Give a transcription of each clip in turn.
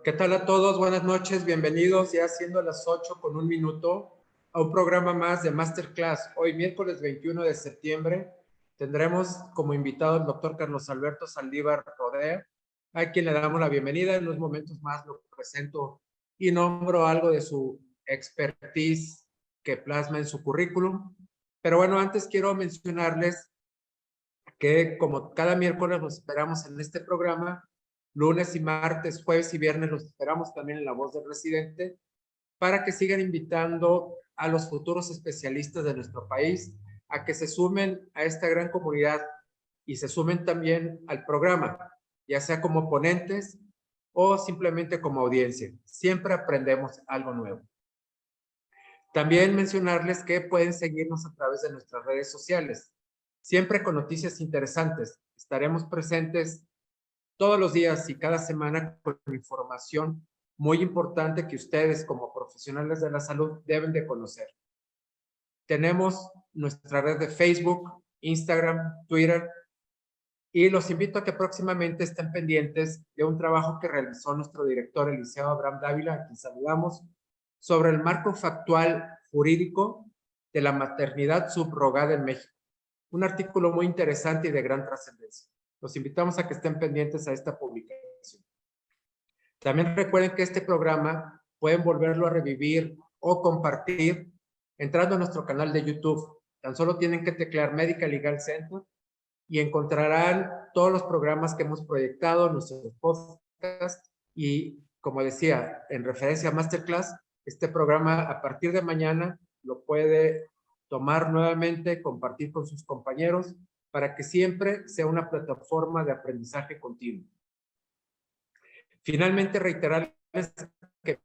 ¿Qué tal a todos? Buenas noches, bienvenidos ya siendo las 8:01 a un programa más de Masterclass. Hoy miércoles 21 de septiembre tendremos como invitado al doctor Carlos Alberto Saldívar Rodea, a quien le damos la bienvenida. En unos momentos más lo presento y nombro algo de su expertise que plasma en su currículum. Pero bueno, antes quiero mencionarles que como cada miércoles los esperamos en este programa, lunes y martes, jueves y viernes los esperamos también en La Voz del Residente, para que sigan invitando a los futuros especialistas de nuestro país a que se sumen a esta gran comunidad y se sumen también al programa, ya sea como ponentes o simplemente como audiencia. Siempre aprendemos algo nuevo. También mencionarles que pueden seguirnos a través de nuestras redes sociales, siempre con noticias interesantes. Estaremos presentes todos los días y cada semana con información muy importante que ustedes como profesionales de la salud deben de conocer. Tenemos nuestra red de Facebook, Instagram, Twitter, y los invito a que próximamente estén pendientes de un trabajo que realizó nuestro director, el licenciado Abraham Dávila, a quien saludamos, sobre el marco factual jurídico de la maternidad subrogada en México. Un artículo muy interesante y de gran trascendencia. Los invitamos a que estén pendientes a esta publicación. También recuerden que este programa pueden volverlo a revivir o compartir entrando a nuestro canal de YouTube. Tan solo tienen que teclear Medical Legal Center y encontrarán todos los programas que hemos proyectado, nuestros podcasts y, como decía, en referencia a Masterclass, este programa a partir de mañana lo puede tomar nuevamente, compartir con sus compañeros para que siempre sea una plataforma de aprendizaje continuo. Finalmente, reiterarles que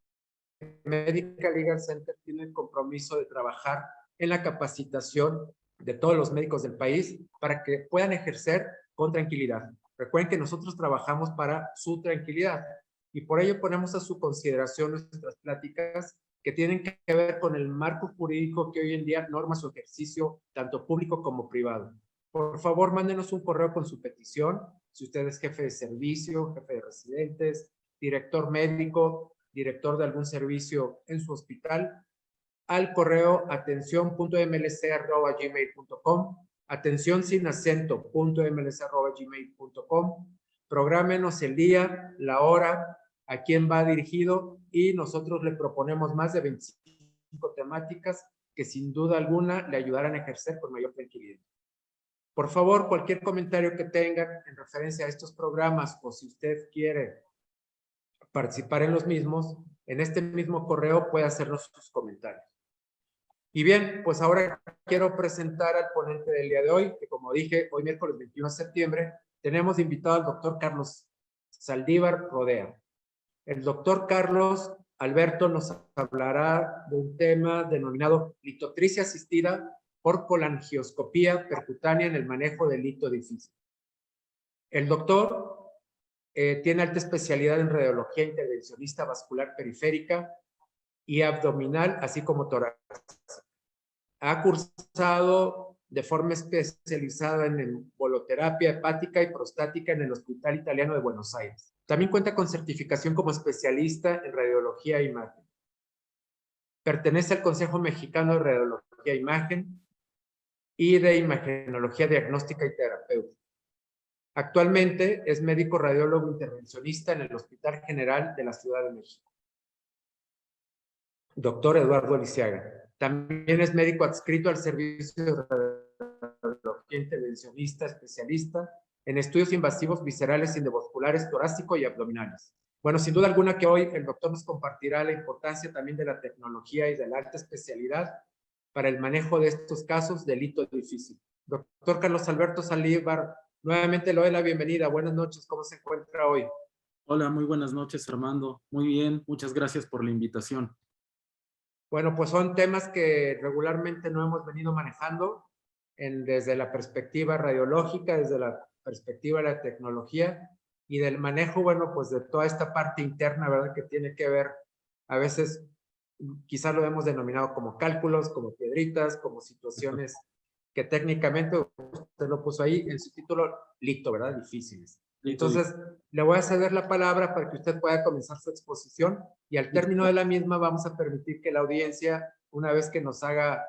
Medical Legal Center tiene el compromiso de trabajar en la capacitación de todos los médicos del país para que puedan ejercer con tranquilidad. Recuerden que nosotros trabajamos para su tranquilidad y por ello ponemos a su consideración nuestras pláticas que tienen que ver con el marco jurídico que hoy en día norma su ejercicio tanto público como privado. Por favor, mándenos un correo con su petición, si usted es jefe de servicio, jefe de residentes, director médico, director de algún servicio en su hospital, al correo atención.mlc@gmail.com, atención sin acento.mlc@gmail.com. Prográmenos el día, la hora, a quién va dirigido y nosotros le proponemos más de 25 temáticas que sin duda alguna le ayudarán a ejercer con mayor tranquilidad. Por favor, cualquier comentario que tengan en referencia a estos programas o si usted quiere participar en los mismos, en este mismo correo puede hacernos sus comentarios. Y bien, pues ahora quiero presentar al ponente del día de hoy, que como dije, hoy miércoles 21 de septiembre, tenemos invitado al doctor Carlos Saldívar Rodea. El doctor Carlos Alberto nos hablará de un tema denominado litotripsia asistida por colangioscopía percutánea en el manejo del lito difícil. El doctor tiene alta especialidad en radiología intervencionista vascular periférica y abdominal, así como torácica. Ha cursado de forma especializada en emboloterapia hepática y prostática en el Hospital Italiano de Buenos Aires. También cuenta con certificación como especialista en radiología e imagen. Pertenece al Consejo Mexicano de Radiología e Imagen y de Imagenología Diagnóstica y Terapéutica. Actualmente es médico radiólogo intervencionista en el Hospital General de la Ciudad de México. Doctor Eduardo Lisiaga. También es médico adscrito al servicio de radiología intervencionista especialista en estudios invasivos viscerales y endovasculares torácico y abdominales. Bueno, sin duda alguna que hoy el doctor nos compartirá la importancia también de la tecnología y de la alta especialidad para el manejo de estos casos de lito difícil. Doctor Carlos Alberto Saldívar, nuevamente le doy la bienvenida. Buenas noches, ¿cómo se encuentra hoy? Hola, muy buenas noches, Armando. Muy bien, muchas gracias por la invitación. Bueno, pues son temas que regularmente no hemos venido manejando desde la perspectiva radiológica, desde la perspectiva de la tecnología y del manejo, bueno, pues de toda esta parte interna, ¿verdad? Que tiene que ver, a veces, quizás lo hemos denominado como cálculos, como piedritas, como situaciones que técnicamente, usted lo puso ahí en su título, lito, ¿verdad? Difíciles. Entonces, le voy a ceder la palabra para que usted pueda comenzar su exposición y al término de la misma vamos a permitir que la audiencia, una vez que nos haga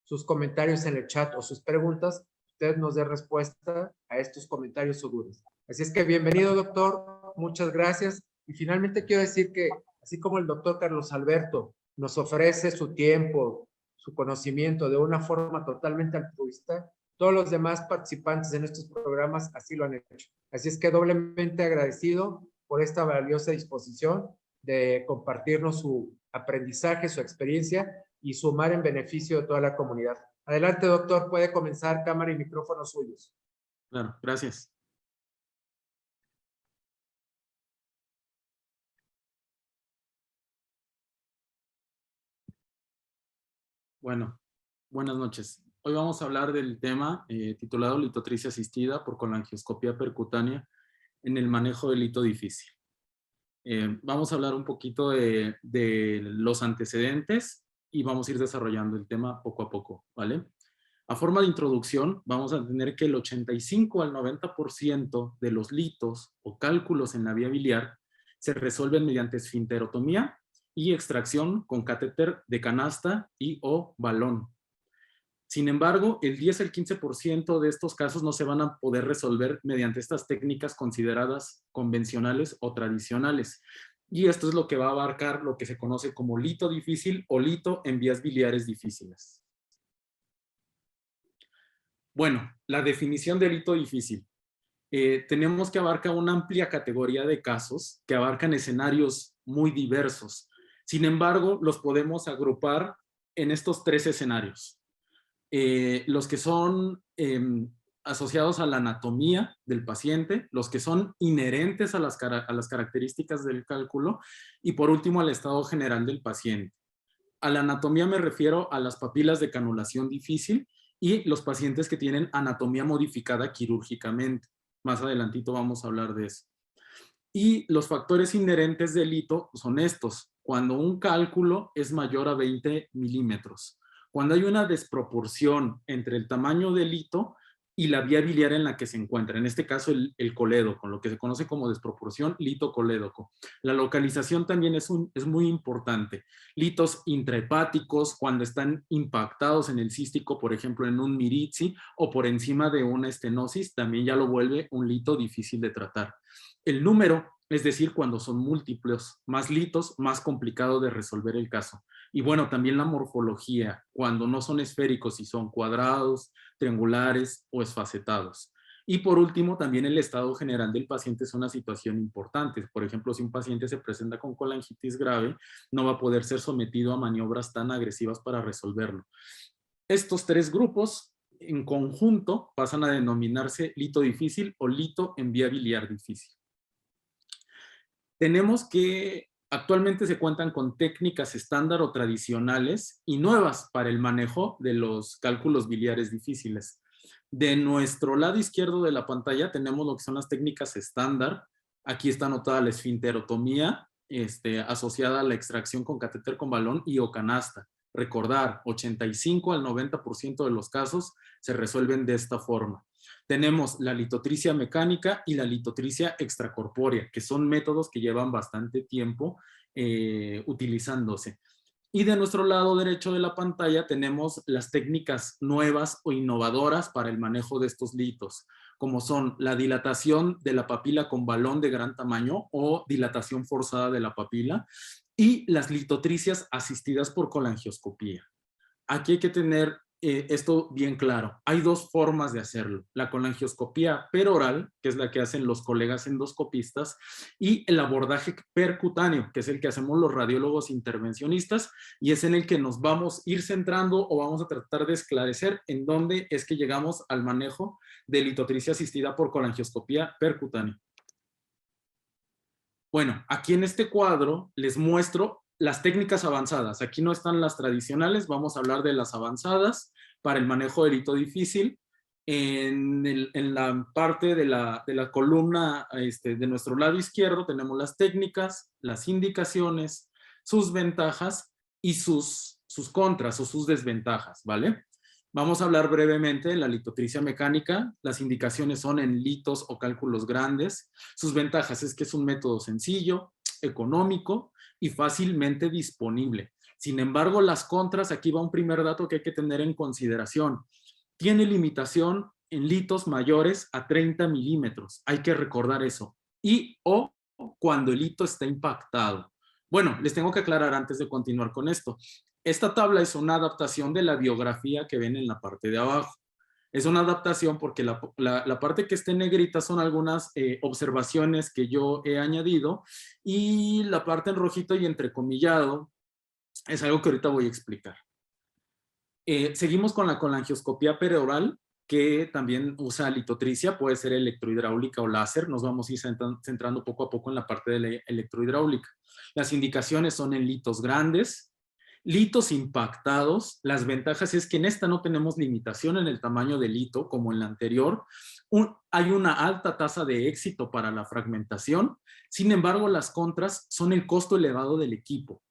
sus comentarios en el chat o sus preguntas, usted nos dé respuesta a estos comentarios o dudas. Así es que bienvenido, doctor. Muchas gracias. Y finalmente quiero decir que, así como el doctor Carlos Alberto nos ofrece su tiempo, su conocimiento de una forma totalmente altruista, todos los demás participantes en estos programas así lo han hecho. Así es que doblemente agradecido por esta valiosa disposición de compartirnos su aprendizaje, su experiencia y sumar en beneficio de toda la comunidad. Adelante, doctor, puede comenzar, cámara y micrófono suyos. Claro, gracias. Bueno, buenas noches. Hoy vamos a hablar del tema titulado litotripsia asistida por colangioscopía percutánea en el manejo del lito difícil. Vamos a hablar un poquito de los antecedentes y vamos a ir desarrollando el tema poco a poco, ¿vale? A forma de introducción, vamos a tener que el 85 al 90% de los litos o cálculos en la vía biliar se resuelven mediante esfinterotomía y extracción con catéter de canasta y o balón. Sin embargo, el 10 al 15% de estos casos no se van a poder resolver mediante estas técnicas consideradas convencionales o tradicionales. Y esto es lo que va a abarcar lo que se conoce como lito difícil o lito en vías biliares difíciles. Bueno, la definición de lito difícil. Tenemos que abarcar una amplia categoría de casos que abarcan escenarios muy diversos. Sin embargo, los podemos agrupar en estos tres escenarios. Los que son asociados a la anatomía del paciente, los que son inherentes a las características del cálculo y por último al estado general del paciente. A la anatomía me refiero a las papilas de canulación difícil y los pacientes que tienen anatomía modificada quirúrgicamente. Más adelantito vamos a hablar de eso. Y los factores inherentes del lito son estos. Cuando un cálculo es mayor a 20 milímetros. Cuando hay una desproporción entre el tamaño del lito y la vía biliar en la que se encuentra, en este caso el colédoco, lo que se conoce como desproporción lito-colédoco. La localización también es muy importante. Litos intrahepáticos, cuando están impactados en el cístico, por ejemplo en un miritzi o por encima de una estenosis, también ya lo vuelve un lito difícil de tratar. El número, es decir, cuando son múltiples, más litos, más complicado de resolver el caso. Y bueno, también la morfología, cuando no son esféricos y son cuadrados, triangulares o esfacetados. Y por último, también el estado general del paciente es una situación importante. Por ejemplo, si un paciente se presenta con colangitis grave, no va a poder ser sometido a maniobras tan agresivas para resolverlo. Estos tres grupos en conjunto pasan a denominarse lito difícil o lito en vía biliar difícil. Tenemos que actualmente se cuentan con técnicas estándar o tradicionales y nuevas para el manejo de los cálculos biliares difíciles. De nuestro lado izquierdo de la pantalla tenemos lo que son las técnicas estándar. Aquí está anotada la esfinterotomía asociada a la extracción con catéter con balón y o canasta. Recordar, 85 al 90% de los casos se resuelven de esta forma. Tenemos la litotricia mecánica y la litotricia extracorpórea, que son métodos que llevan bastante tiempo utilizándose. Y de nuestro lado derecho de la pantalla tenemos las técnicas nuevas o innovadoras para el manejo de estos litos, como son la dilatación de la papila con balón de gran tamaño o dilatación forzada de la papila y las litotricias asistidas por colangioscopía. Aquí hay que tener esto bien claro. Hay dos formas de hacerlo. La colangioscopía peroral, que es la que hacen los colegas endoscopistas, y el abordaje percutáneo, que es el que hacemos los radiólogos intervencionistas, y es en el que nos vamos a ir centrando o vamos a tratar de esclarecer en dónde es que llegamos al manejo de litotricia asistida por colangioscopía percutánea. Bueno, aquí en este cuadro les muestro las técnicas avanzadas. Aquí no están las tradicionales, vamos a hablar de las avanzadas para el manejo del lito difícil. En la parte de la columna de nuestro lado izquierdo tenemos las técnicas, las indicaciones, sus ventajas y sus contras o sus desventajas, ¿vale? Vamos a hablar brevemente de la litotricia mecánica. Las indicaciones son en litos o cálculos grandes. Sus ventajas es que es un método sencillo, económico y fácilmente disponible. Sin embargo, las contras, aquí va un primer dato que hay que tener en consideración. Tiene limitación en litos mayores a 30 milímetros. Hay que recordar eso. Y o cuando el hito está impactado. Bueno, les tengo que aclarar antes de continuar con esto. Esta tabla es una adaptación de la biografía que ven en la parte de abajo. Es una adaptación porque la parte que está en negrita son algunas observaciones que yo he añadido y la parte en rojito y entrecomillado es algo que ahorita voy a explicar. Seguimos con la colangioscopía perioral, que también usa litotricia, puede ser electrohidráulica o láser. Nos vamos a ir centrando poco a poco en la parte de la electrohidráulica. Las indicaciones son en litos grandes, litos impactados. Las ventajas es que en esta no tenemos limitación en el tamaño del lito, como en la anterior. Hay una alta tasa de éxito para la fragmentación. Sin embargo, las contras son el costo elevado del equipo.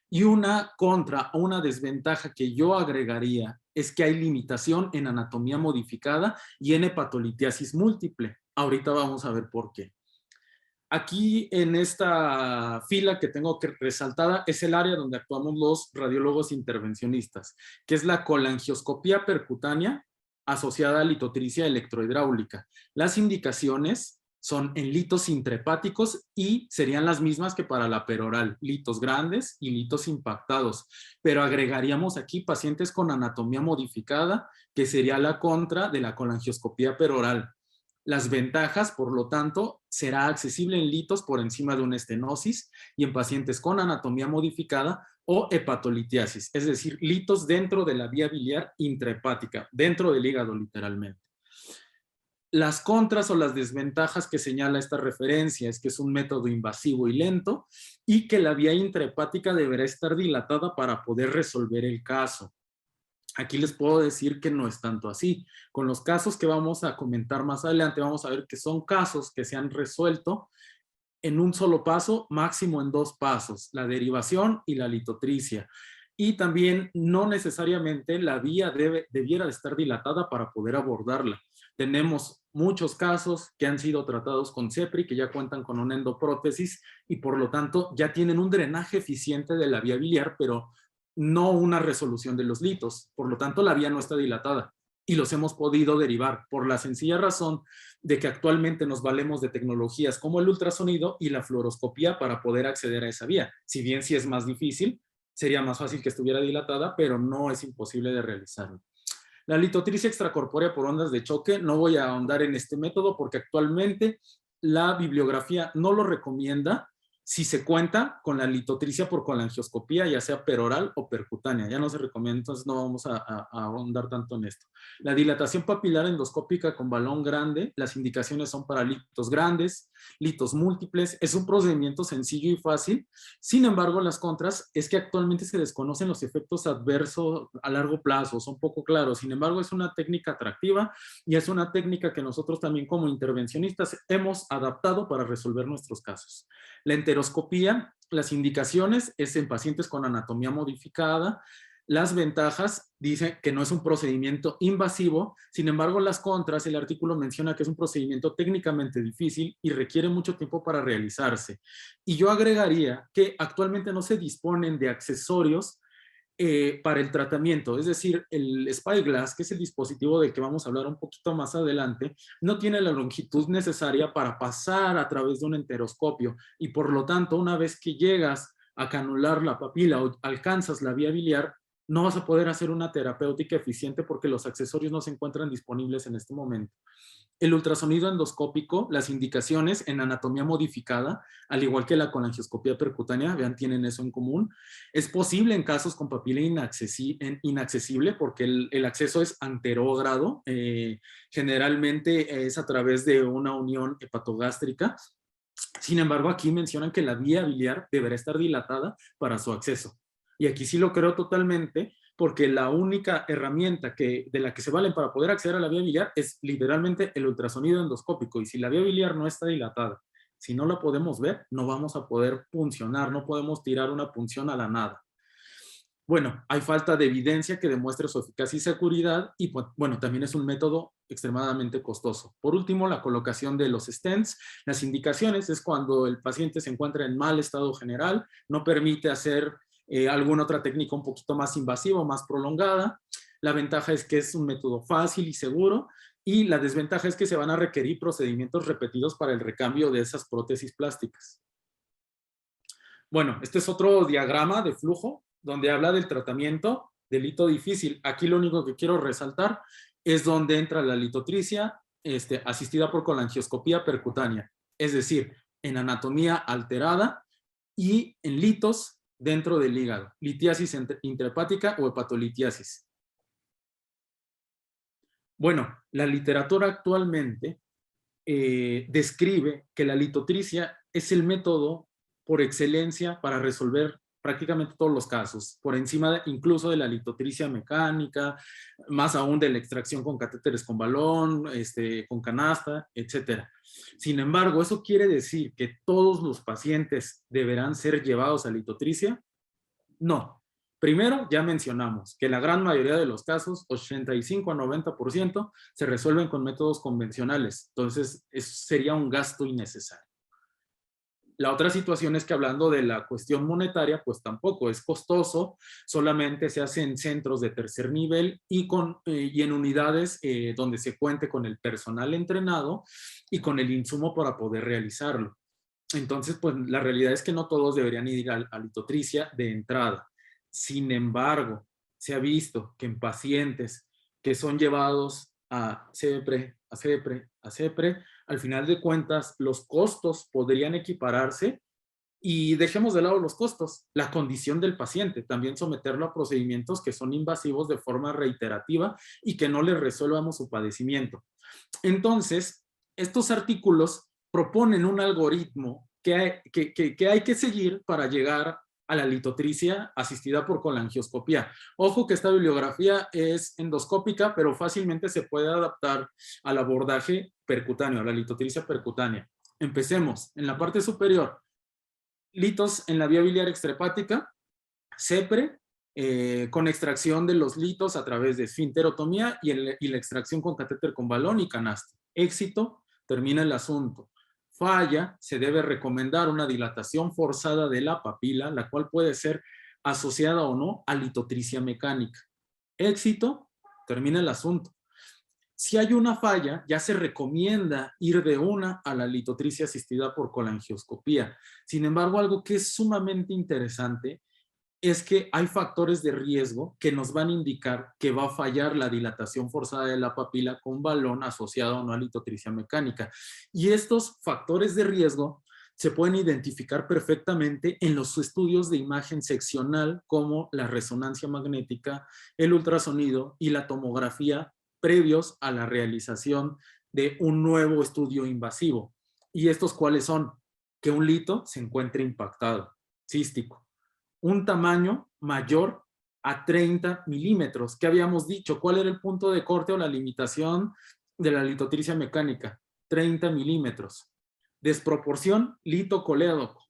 Y una contra o una desventaja que yo agregaría es que hay limitación en anatomía modificada y en hepatolitiasis múltiple. Ahorita vamos a ver por qué. Aquí en esta fila que tengo que resaltada es el área donde actuamos los radiólogos intervencionistas, que es la colangioscopía percutánea asociada a litotricia electrohidráulica. Las indicaciones son en litos intrahepáticos y serían las mismas que para la peroral, litos grandes y litos impactados, pero agregaríamos aquí pacientes con anatomía modificada, que sería la contra de la colangioscopía peroral. Las ventajas, por lo tanto, será accesible en litos por encima de una estenosis y en pacientes con anatomía modificada o hepatolitiasis, es decir, litos dentro de la vía biliar intrahepática, dentro del hígado literalmente. Las contras o las desventajas que señala esta referencia es que es un método invasivo y lento y que la vía intrahepática deberá estar dilatada para poder resolver el caso. Aquí les puedo decir que no es tanto así. Con los casos que vamos a comentar más adelante, vamos a ver que son casos que se han resuelto en un solo paso, máximo en 2 pasos, la derivación y la litotricia. Y también no necesariamente la vía debiera de estar dilatada para poder abordarla. Tenemos muchos casos que han sido tratados con CEPRI, que ya cuentan con una endoprótesis y por lo tanto ya tienen un drenaje eficiente de la vía biliar, pero no una resolución de los litos. Por lo tanto, la vía no está dilatada y los hemos podido derivar por la sencilla razón de que actualmente nos valemos de tecnologías como el ultrasonido y la fluoroscopía para poder acceder a esa vía. Si bien sí es más difícil, sería más fácil que estuviera dilatada, pero no es imposible de realizarlo. La litotricia extracorpórea por ondas de choque, no voy a ahondar en este método porque actualmente la bibliografía no lo recomienda si se cuenta con la litotricia por colangioscopía, ya sea peroral o percutánea. Ya no se recomienda, entonces no vamos a ahondar tanto en esto. La dilatación papilar endoscópica con balón grande, las indicaciones son para litos grandes, litos múltiples. Es un procedimiento sencillo y fácil. Sin embargo, las contras es que actualmente se desconocen los efectos adversos a largo plazo, son poco claros. Sin embargo, es una técnica atractiva y es una técnica que nosotros también como intervencionistas hemos adaptado para resolver nuestros casos. La enteroscopía, las indicaciones es en pacientes con anatomía modificada. Las ventajas dicen que no es un procedimiento invasivo, sin embargo las contras, el artículo menciona que es un procedimiento técnicamente difícil y requiere mucho tiempo para realizarse. Y yo agregaría que actualmente no se disponen de accesorios para el tratamiento, es decir, el Spyglass, que es el dispositivo del que vamos a hablar un poquito más adelante, no tiene la longitud necesaria para pasar a través de un enteroscopio y por lo tanto, una vez que llegas a canular la papila o alcanzas la vía biliar, no vas a poder hacer una terapéutica eficiente porque los accesorios no se encuentran disponibles en este momento. El ultrasonido endoscópico, las indicaciones en anatomía modificada, al igual que la colangioscopía percutánea, vean, tienen eso en común. Es posible en casos con papila inaccesible porque el acceso es anterógrado, generalmente es a través de una unión hepatogástrica. Sin embargo, aquí mencionan que la vía biliar deberá estar dilatada para su acceso. Y aquí sí lo creo totalmente, porque la única herramienta de la que se valen para poder acceder a la vía biliar es literalmente el ultrasonido endoscópico. Y si la vía biliar no está dilatada, si no la podemos ver, no vamos a poder puncionar, no podemos tirar una punción a la nada. Bueno, hay falta de evidencia que demuestre su eficacia y seguridad y, pues, bueno, también es un método extremadamente costoso. Por último, la colocación de los stents. Las indicaciones es cuando el paciente se encuentra en mal estado general, no permite hacer alguna otra técnica un poquito más invasiva o más prolongada. La ventaja es que es un método fácil y seguro, y la desventaja es que se van a requerir procedimientos repetidos para el recambio de esas prótesis plásticas. Bueno, este es otro diagrama de flujo donde habla del tratamiento del lito difícil. Aquí lo único que quiero resaltar es donde entra la litotricia asistida por colangioscopía percutánea, es decir, en anatomía alterada y en litos dentro del hígado, litiasis intrahepática o hepatolitiasis. Bueno, la literatura actualmente describe que la litotricia es el método por excelencia para resolver prácticamente todos los casos, por encima incluso de la litotricia mecánica, más aún de la extracción con catéteres con balón, con canasta, etc. Sin embargo, ¿eso quiere decir que todos los pacientes deberán ser llevados a litotricia? No. Primero, ya mencionamos que la gran mayoría de los casos, 85 a 90%, se resuelven con métodos convencionales. Entonces, eso sería un gasto innecesario. La otra situación es que hablando de la cuestión monetaria, pues tampoco es costoso, solamente se hace en centros de tercer nivel y en unidades donde se cuente con el personal entrenado y con el insumo para poder realizarlo. Entonces, pues la realidad es que no todos deberían ir a litotricia de entrada. Sin embargo, se ha visto que en pacientes que son llevados a CEPRE, al final de cuentas, los costos podrían equipararse, y dejemos de lado los costos, la condición del paciente, también someterlo a procedimientos que son invasivos de forma reiterativa y que no le resuelvamos su padecimiento. Entonces, estos artículos proponen un algoritmo que hay que seguir para llegar a la litotricia asistida por colangioscopía. Ojo que esta bibliografía es endoscópica, pero fácilmente se puede adaptar al abordaje percutáneo, a la litotricia percutánea. Empecemos. En la parte superior, litos en la vía biliar extrahepática, CEPRE, con extracción de los litos a través de esfinterotomía y la extracción con catéter con balón y canasta. Éxito, termina el asunto. Falla, se debe recomendar una dilatación forzada de la papila, la cual puede ser asociada o no a litotricia mecánica. Éxito, termina el asunto. Si hay una falla, ya se recomienda ir de una a la litotricia asistida por colangioscopía. Sin embargo, algo que es sumamente interesante es que hay factores de riesgo que nos van a indicar que va a fallar la dilatación forzada de la papila con balón asociado a una litotricia mecánica. Y estos factores de riesgo se pueden identificar perfectamente en los estudios de imagen seccional, como la resonancia magnética, el ultrasonido y la tomografía previos a la realización de un nuevo estudio invasivo. ¿Y estos cuáles son? Que un lito se encuentre impactado, cístico, un tamaño mayor a 30 milímetros. ¿Qué habíamos dicho? ¿Cuál era el punto de corte o la limitación de la litotricia mecánica? 30 milímetros. Desproporción lito-colédoco.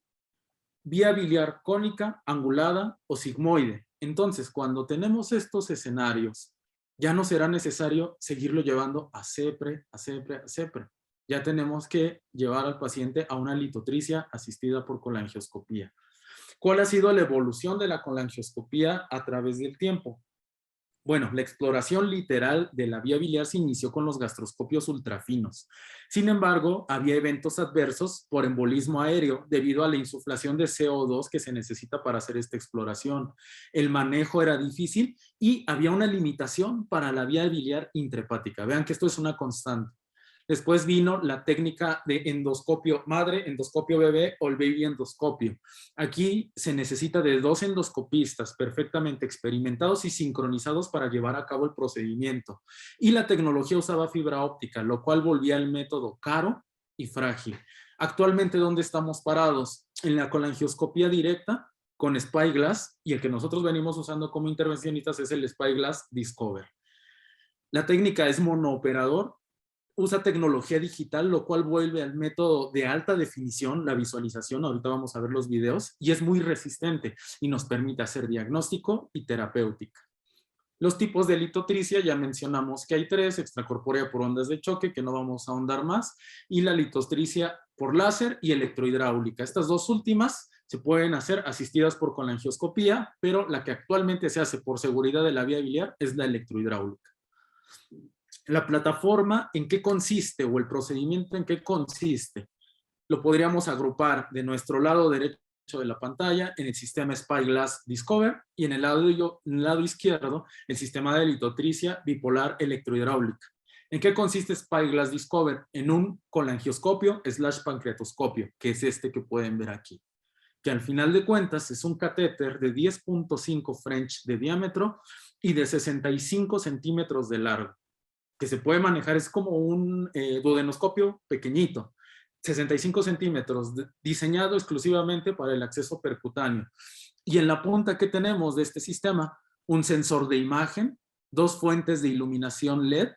Vía biliar cónica, angulada o sigmoide. Entonces, cuando tenemos estos escenarios, ya no será necesario seguirlo llevando a CEPRE, a CEPRE, a CEPRE. Ya tenemos que llevar al paciente a una litotricia asistida por colangioscopía. ¿Cuál ha sido la evolución de la colangioscopía a través del tiempo? Bueno, la exploración literal de la vía biliar se inició con los gastroscopios ultrafinos. Sin embargo, había eventos adversos por embolismo aéreo debido a la insuflación de CO2 que se necesita para hacer esta exploración. El manejo era difícil y había una limitación para la vía biliar intrahepática. Vean que esto es una constante. Después vino la técnica de endoscopio madre, endoscopio bebé o el baby endoscopio. Aquí se necesita de 2 endoscopistas perfectamente experimentados y sincronizados para llevar a cabo el procedimiento. Y la tecnología usaba fibra óptica, lo cual volvía el método caro y frágil. Actualmente, ¿dónde estamos parados? En la colangioscopía directa con SpyGlass, y el que nosotros venimos usando como intervencionistas es el SpyGlass Discover. La técnica es monooperador, usa tecnología digital, lo cual vuelve al método de alta definición, la visualización, ahorita vamos a ver los videos, y es muy resistente y nos permite hacer diagnóstico y terapéutica. Los tipos de litotricia, ya mencionamos que hay 3, extracorpórea por ondas de choque, que no vamos a ahondar más, y la litotricia por láser y electrohidráulica. Estas 2 últimas se pueden hacer asistidas por colangioscopía, pero la que actualmente se hace por seguridad de la vía biliar es la electrohidráulica. La plataforma, ¿en qué consiste? O el procedimiento, ¿en qué consiste? Lo podríamos agrupar de nuestro lado derecho de la pantalla en el sistema Spyglass Discover y en el lado izquierdo el sistema de litotricia bipolar electrohidráulica. ¿En qué consiste Spyglass Discover? En un colangioscopio / pancreatoscopio, que es este que pueden ver aquí, que al final de cuentas es un catéter de 10.5 French de diámetro y de 65 centímetros de largo, que se puede manejar, es como un duodenoscopio pequeñito, 65 centímetros, diseñado exclusivamente para el acceso percutáneo. Y en la punta, ¿qué tenemos de este sistema? Un sensor de imagen, 2 fuentes de iluminación LED,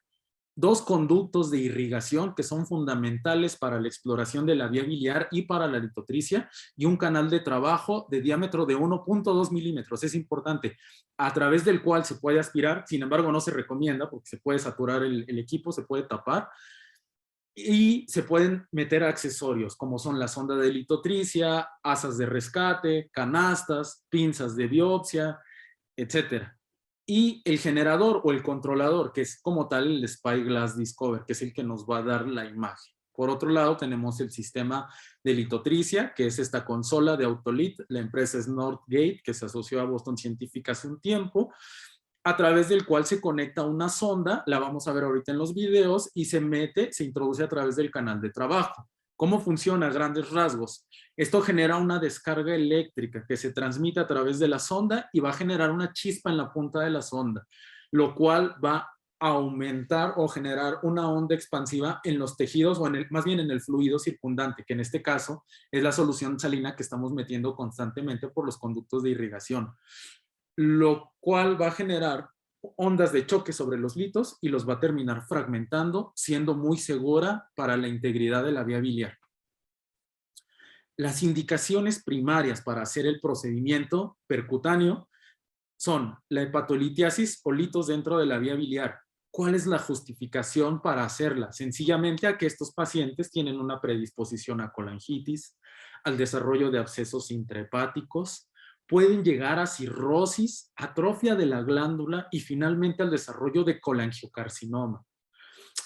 2 conductos de irrigación que son fundamentales para la exploración de la vía biliar y para la litotricia, y un canal de trabajo de diámetro de 1.2 milímetros, es importante, a través del cual se puede aspirar. Sin embargo, no se recomienda porque se puede saturar el equipo, se puede tapar, y se pueden meter accesorios como son la sonda de litotricia, asas de rescate, canastas, pinzas de biopsia, etcétera. Y el generador o el controlador, que es como tal el Spyglass Discover, que es el que nos va a dar la imagen. Por otro lado, tenemos el sistema de litotricia, que es esta consola de Autolit. La empresa es Northgate, que se asoció a Boston Scientific hace un tiempo, a través del cual se conecta una sonda, la vamos a ver ahorita en los videos, y se introduce a través del canal de trabajo. ¿Cómo funciona a grandes rasgos? Esto genera una descarga eléctrica que se transmite a través de la sonda y va a generar una chispa en la punta de la sonda, lo cual va a aumentar o generar una onda expansiva en los tejidos, o más bien en el fluido circundante, que en este caso es la solución salina que estamos metiendo constantemente por los conductos de irrigación, lo cual va a generar ondas de choque sobre los litos y los va a terminar fragmentando, siendo muy segura para la integridad de la vía biliar. Las indicaciones primarias para hacer el procedimiento percutáneo son la hepatolitiasis o litos dentro de la vía biliar. ¿Cuál es la justificación para hacerla? Sencillamente a que estos pacientes tienen una predisposición a colangitis, al desarrollo de abscesos intrahepáticos, pueden llegar a cirrosis, atrofia de la glándula y finalmente al desarrollo de colangiocarcinoma.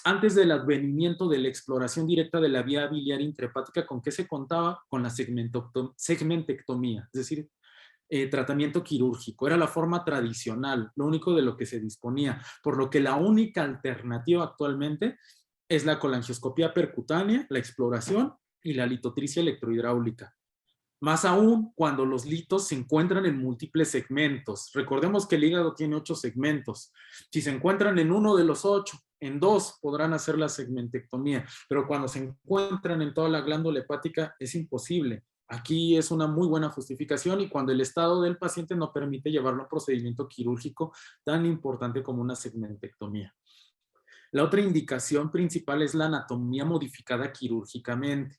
Antes del advenimiento de la exploración directa de la vía biliar intrahepática, ¿con qué se contaba? Con la segmentectomía, es decir, tratamiento quirúrgico. Era la forma tradicional, lo único de lo que se disponía, por lo que la única alternativa actualmente es la colangioscopía percutánea, la exploración y la litotricia electrohidráulica. Más aún cuando los litos se encuentran en múltiples segmentos. Recordemos que el hígado tiene 8 segmentos. Si se encuentran en uno de los 8, en 2 podrán hacer la segmentectomía, pero cuando se encuentran en toda la glándula hepática es imposible. Aquí es una muy buena justificación, y cuando el estado del paciente no permite llevarlo a un procedimiento quirúrgico tan importante como una segmentectomía. La otra indicación principal es la anatomía modificada quirúrgicamente.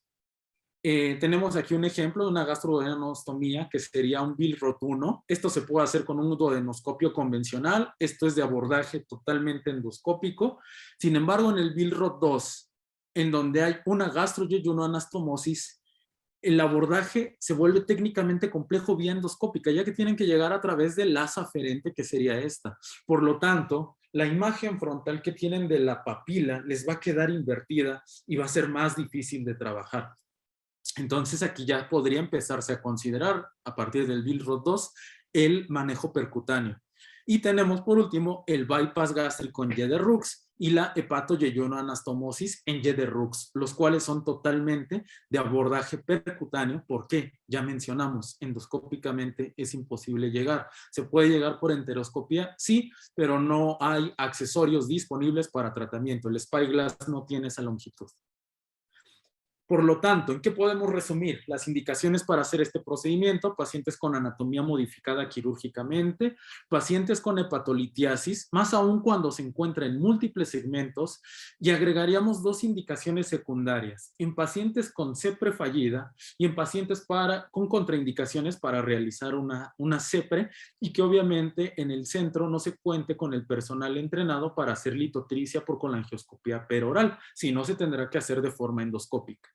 Tenemos aquí un ejemplo de una gastroduodenostomía que sería un Billroth 1. Esto se puede hacer con un duodenoscopio convencional. Esto es de abordaje totalmente endoscópico. Sin embargo, en el Billroth 2, en donde hay una gastroyejunoanastomosis, el abordaje se vuelve técnicamente complejo vía endoscópica, ya que tienen que llegar a través del asa aferente, que sería esta. Por lo tanto, la imagen frontal que tienen de la papila les va a quedar invertida y va a ser más difícil de trabajar. Entonces aquí ya podría empezarse a considerar, a partir del Billroth 2, el manejo percutáneo. Y tenemos por último el bypass gástrico en Y de Rux y la hepatoyejunoanastomosis en Y de Rux, los cuales son totalmente de abordaje percutáneo. ¿Por qué? Ya mencionamos, endoscópicamente es imposible llegar. ¿Se puede llegar por enteroscopía? Sí, pero no hay accesorios disponibles para tratamiento. El Spyglass no tiene esa longitud. Por lo tanto, ¿en qué podemos resumir? Las indicaciones para hacer este procedimiento: pacientes con anatomía modificada quirúrgicamente, pacientes con hepatolitiasis, más aún cuando se encuentra en múltiples segmentos, y agregaríamos 2 indicaciones secundarias: en pacientes con CEPRE fallida y en pacientes con contraindicaciones para realizar una CEPRE, y que obviamente en el centro no se cuente con el personal entrenado para hacer litotricia por colangioscopía peroral, si no se tendrá que hacer de forma endoscópica.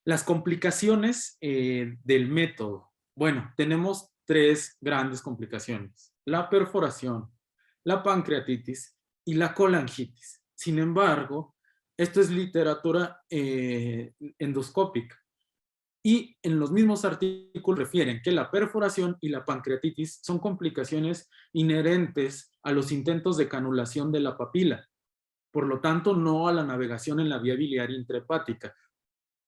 Las complicaciones del método. Bueno, tenemos 3 grandes complicaciones: la perforación, la pancreatitis y la colangitis. Sin embargo, esto es literatura endoscópica, y en los mismos artículos refieren que la perforación y la pancreatitis son complicaciones inherentes a los intentos de canulación de la papila, por lo tanto no a la navegación en la vía biliar intrahepática.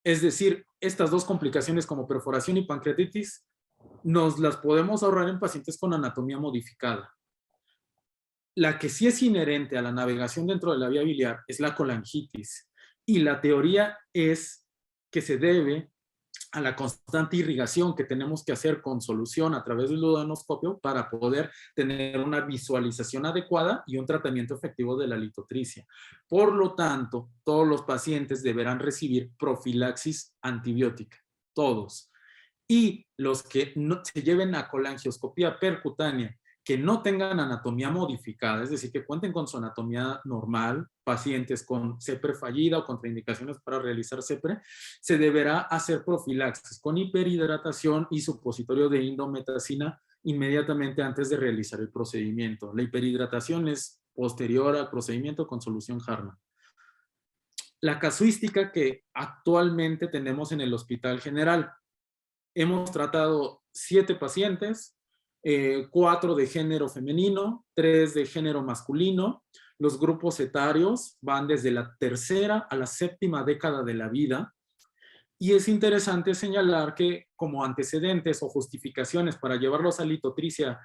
Es decir, estas 2 complicaciones como perforación y pancreatitis nos las podemos ahorrar en pacientes con anatomía modificada. La que sí es inherente a la navegación dentro de la vía biliar es la colangitis, y la teoría es que se debe a la constante irrigación que tenemos que hacer con solución a través del duodenoscopio para poder tener una visualización adecuada y un tratamiento efectivo de la litotricia. Por lo tanto, todos los pacientes deberán recibir profilaxis antibiótica, todos. Y los que no se lleven a colangioscopía percutánea, que no tengan anatomía modificada, es decir, que cuenten con su anatomía normal, pacientes con CEPRE fallida o contraindicaciones para realizar CEPRE, se deberá hacer profilaxis con hiperhidratación y supositorio de indometacina inmediatamente antes de realizar el procedimiento. La hiperhidratación es posterior al procedimiento con solución Harman. La casuística que actualmente tenemos en el Hospital General: hemos tratado 7 pacientes, 4 de género femenino, 3 de género masculino. Los grupos etarios van desde la 3ª a la 7ª década de la vida. Y es interesante señalar que como antecedentes o justificaciones para llevarlos a litotricia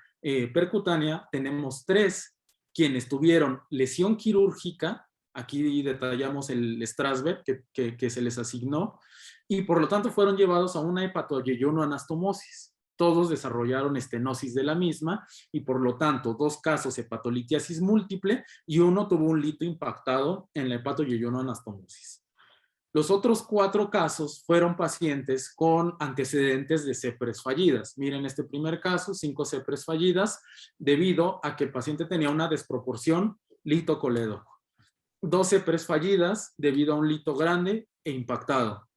percutánea, tenemos 3, quienes tuvieron lesión quirúrgica. Aquí detallamos el Strasberg que se les asignó, y por lo tanto fueron llevados a una hepatoyeyunoanastomosis. Todos desarrollaron estenosis de la misma, y por lo tanto 2 casos hepatolitiasis múltiple y 1 tuvo un lito impactado en la hepatoyeyunoanastomosis. Los otros 4 casos fueron pacientes con antecedentes de CEPRES fallidas. Miren este primer caso: 5 CEPRES fallidas debido a que el paciente tenía una desproporción lito-colédoco. 2 CEPRES fallidas debido a un lito grande e impactado.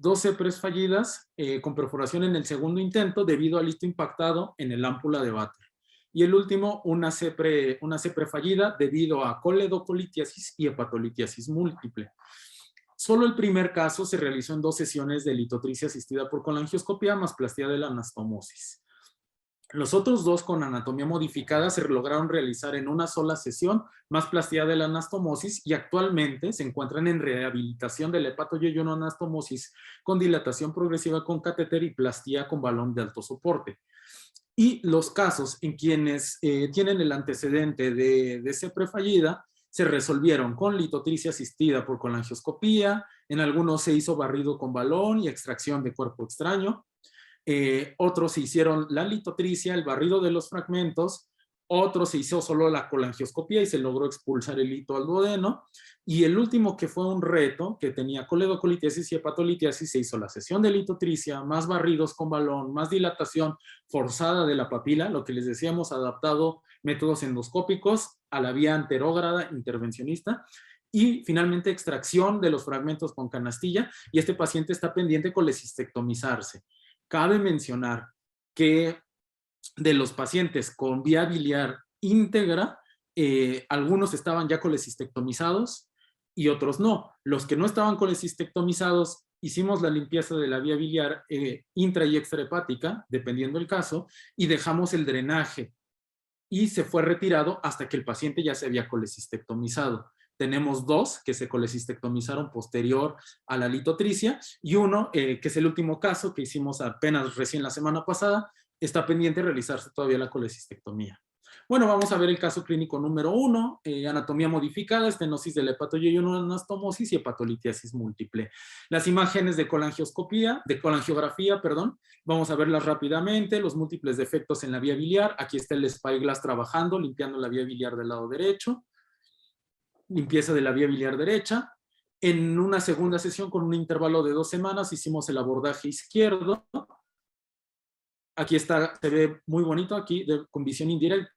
2 CEPRES fallidas con perforación en el segundo intento debido al lito impactado en el ámpula de Vater. Y el último, una CEPRE fallida debido a coledocolitiasis y hepatolitiasis múltiple. Solo el primer caso se realizó en 2 sesiones de litotricia asistida por colangioscopía más plastía de la anastomosis. Los otros 2 con anatomía modificada se lograron realizar en una sola sesión más plastía de la anastomosis, y actualmente se encuentran en rehabilitación de la hepatoyeyunoanastomosis con dilatación progresiva con catéter y plastía con balón de alto soporte. Y los casos en quienes tienen el antecedente de CEPRE fallida se resolvieron con litotricia asistida por colangioscopía. En algunos se hizo barrido con balón y extracción de cuerpo extraño. Otros se hicieron la litotricia, el barrido de los fragmentos. Otros se hizo solo la colangioscopía y se logró expulsar el lito al duodeno. Y el último, que fue un reto, que tenía coledocolitiasis y hepatolitiasis, se hizo la sesión de litotricia, más barridos con balón, más dilatación forzada de la papila, lo que les decíamos, adaptado métodos endoscópicos a la vía anterógrada intervencionista, y finalmente extracción de los fragmentos con canastilla, y este paciente está pendiente colecistectomizarse. Cabe mencionar que de los pacientes con vía biliar íntegra, algunos estaban ya colecistectomizados y otros no. Los que no estaban colecistectomizados, hicimos la limpieza de la vía biliar intra y extrahepática, dependiendo del caso, y dejamos el drenaje, y se fue retirado hasta que el paciente ya se había colecistectomizado. Tenemos 2 que se colecistectomizaron posterior a la litotricia, y 1, que es el último caso que hicimos apenas recién la semana pasada, está pendiente de realizarse todavía la colecistectomía. Bueno, vamos a ver el caso clínico número 1, anatomía modificada, estenosis del hepatoyeyunoanastomosis y hepatolitiasis múltiple. Las imágenes de colangiografía, perdón, vamos a verlas rápidamente, los múltiples defectos en la vía biliar, aquí está el Spyglass trabajando, limpiando la vía biliar del lado derecho, limpieza de la vía biliar derecha. En una segunda sesión con un intervalo de 2 semanas hicimos el abordaje izquierdo. Aquí está, se ve muy bonito aquí con visión indirecta,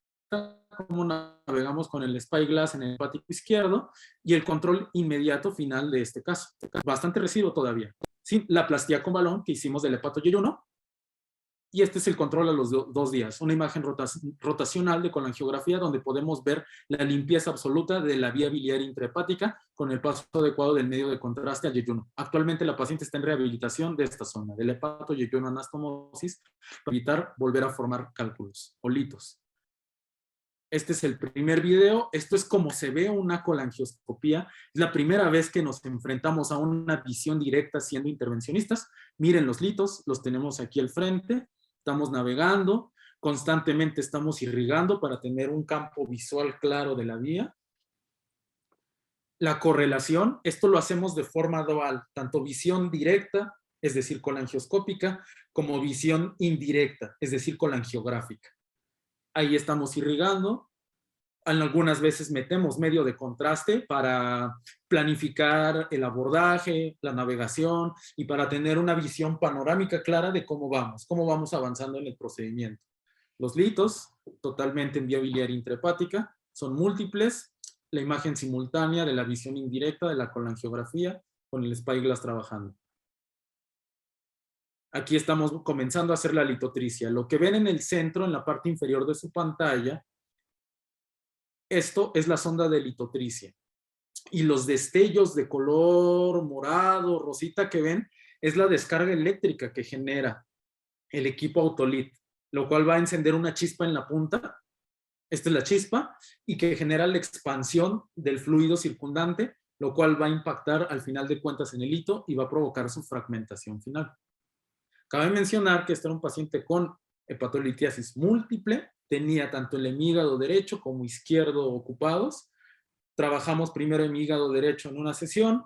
cómo navegamos con el Spyglass en el hepático izquierdo y el control inmediato final de este caso. Bastante residuo todavía. ¿Sí? La plastía con balón que hicimos del hepatoyeyuno. Y este es el control a los 2 días. Una imagen rotacional de colangiografía donde podemos ver la limpieza absoluta de la vía biliar intrahepática con el paso adecuado del medio de contraste al yeyuno. Actualmente la paciente está en rehabilitación de esta zona, del hepatoyeyunoanastomosis, para evitar volver a formar cálculos o litos. Este es el primer video. Esto es como se ve una colangioscopía. Es la primera vez que nos enfrentamos a una visión directa siendo intervencionistas. Miren los litos, los tenemos aquí al frente. Estamos navegando, constantemente estamos irrigando para tener un campo visual claro de la vía. La correlación, esto lo hacemos de forma dual, tanto visión directa, es decir, colangioscópica, como visión indirecta, es decir, colangiográfica. Ahí estamos irrigando. Algunas veces metemos medio de contraste para planificar el abordaje, la navegación y para tener una visión panorámica clara de cómo vamos avanzando en el procedimiento. Los litos, totalmente en vía biliar intrahepática, son múltiples. La imagen simultánea de la visión indirecta de la colangiografía con el Spyglass trabajando. Aquí estamos comenzando a hacer la litotricia. Lo que ven en el centro, en la parte inferior de su pantalla, esto es la sonda de litotricia. Y los destellos de color morado, rosita que ven, es la descarga eléctrica que genera el equipo Autolit, lo cual va a encender una chispa en la punta. Esta es la chispa, y que genera la expansión del fluido circundante, lo cual va a impactar al final de cuentas en el hito y va a provocar su fragmentación final. Cabe mencionar que este era un paciente con hepatolitiasis múltiple, tenía tanto el hemígado derecho como izquierdo ocupados. Trabajamos primero hemígado derecho en una sesión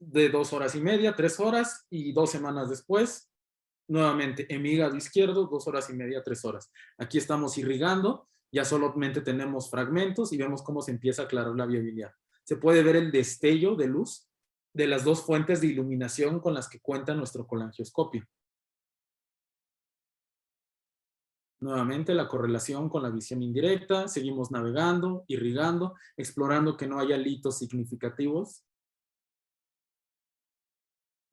de 2 horas y media, 3 horas, y 2 semanas después, nuevamente hemígado izquierdo, 2 horas y media, 3 horas. Aquí estamos irrigando, ya solamente tenemos fragmentos y vemos cómo se empieza a aclarar la vía biliar. Se puede ver el destello de luz de las 2 fuentes de iluminación con las que cuenta nuestro colangioscopio. Nuevamente la correlación con la visión indirecta, seguimos navegando, irrigando, explorando que no haya litos significativos.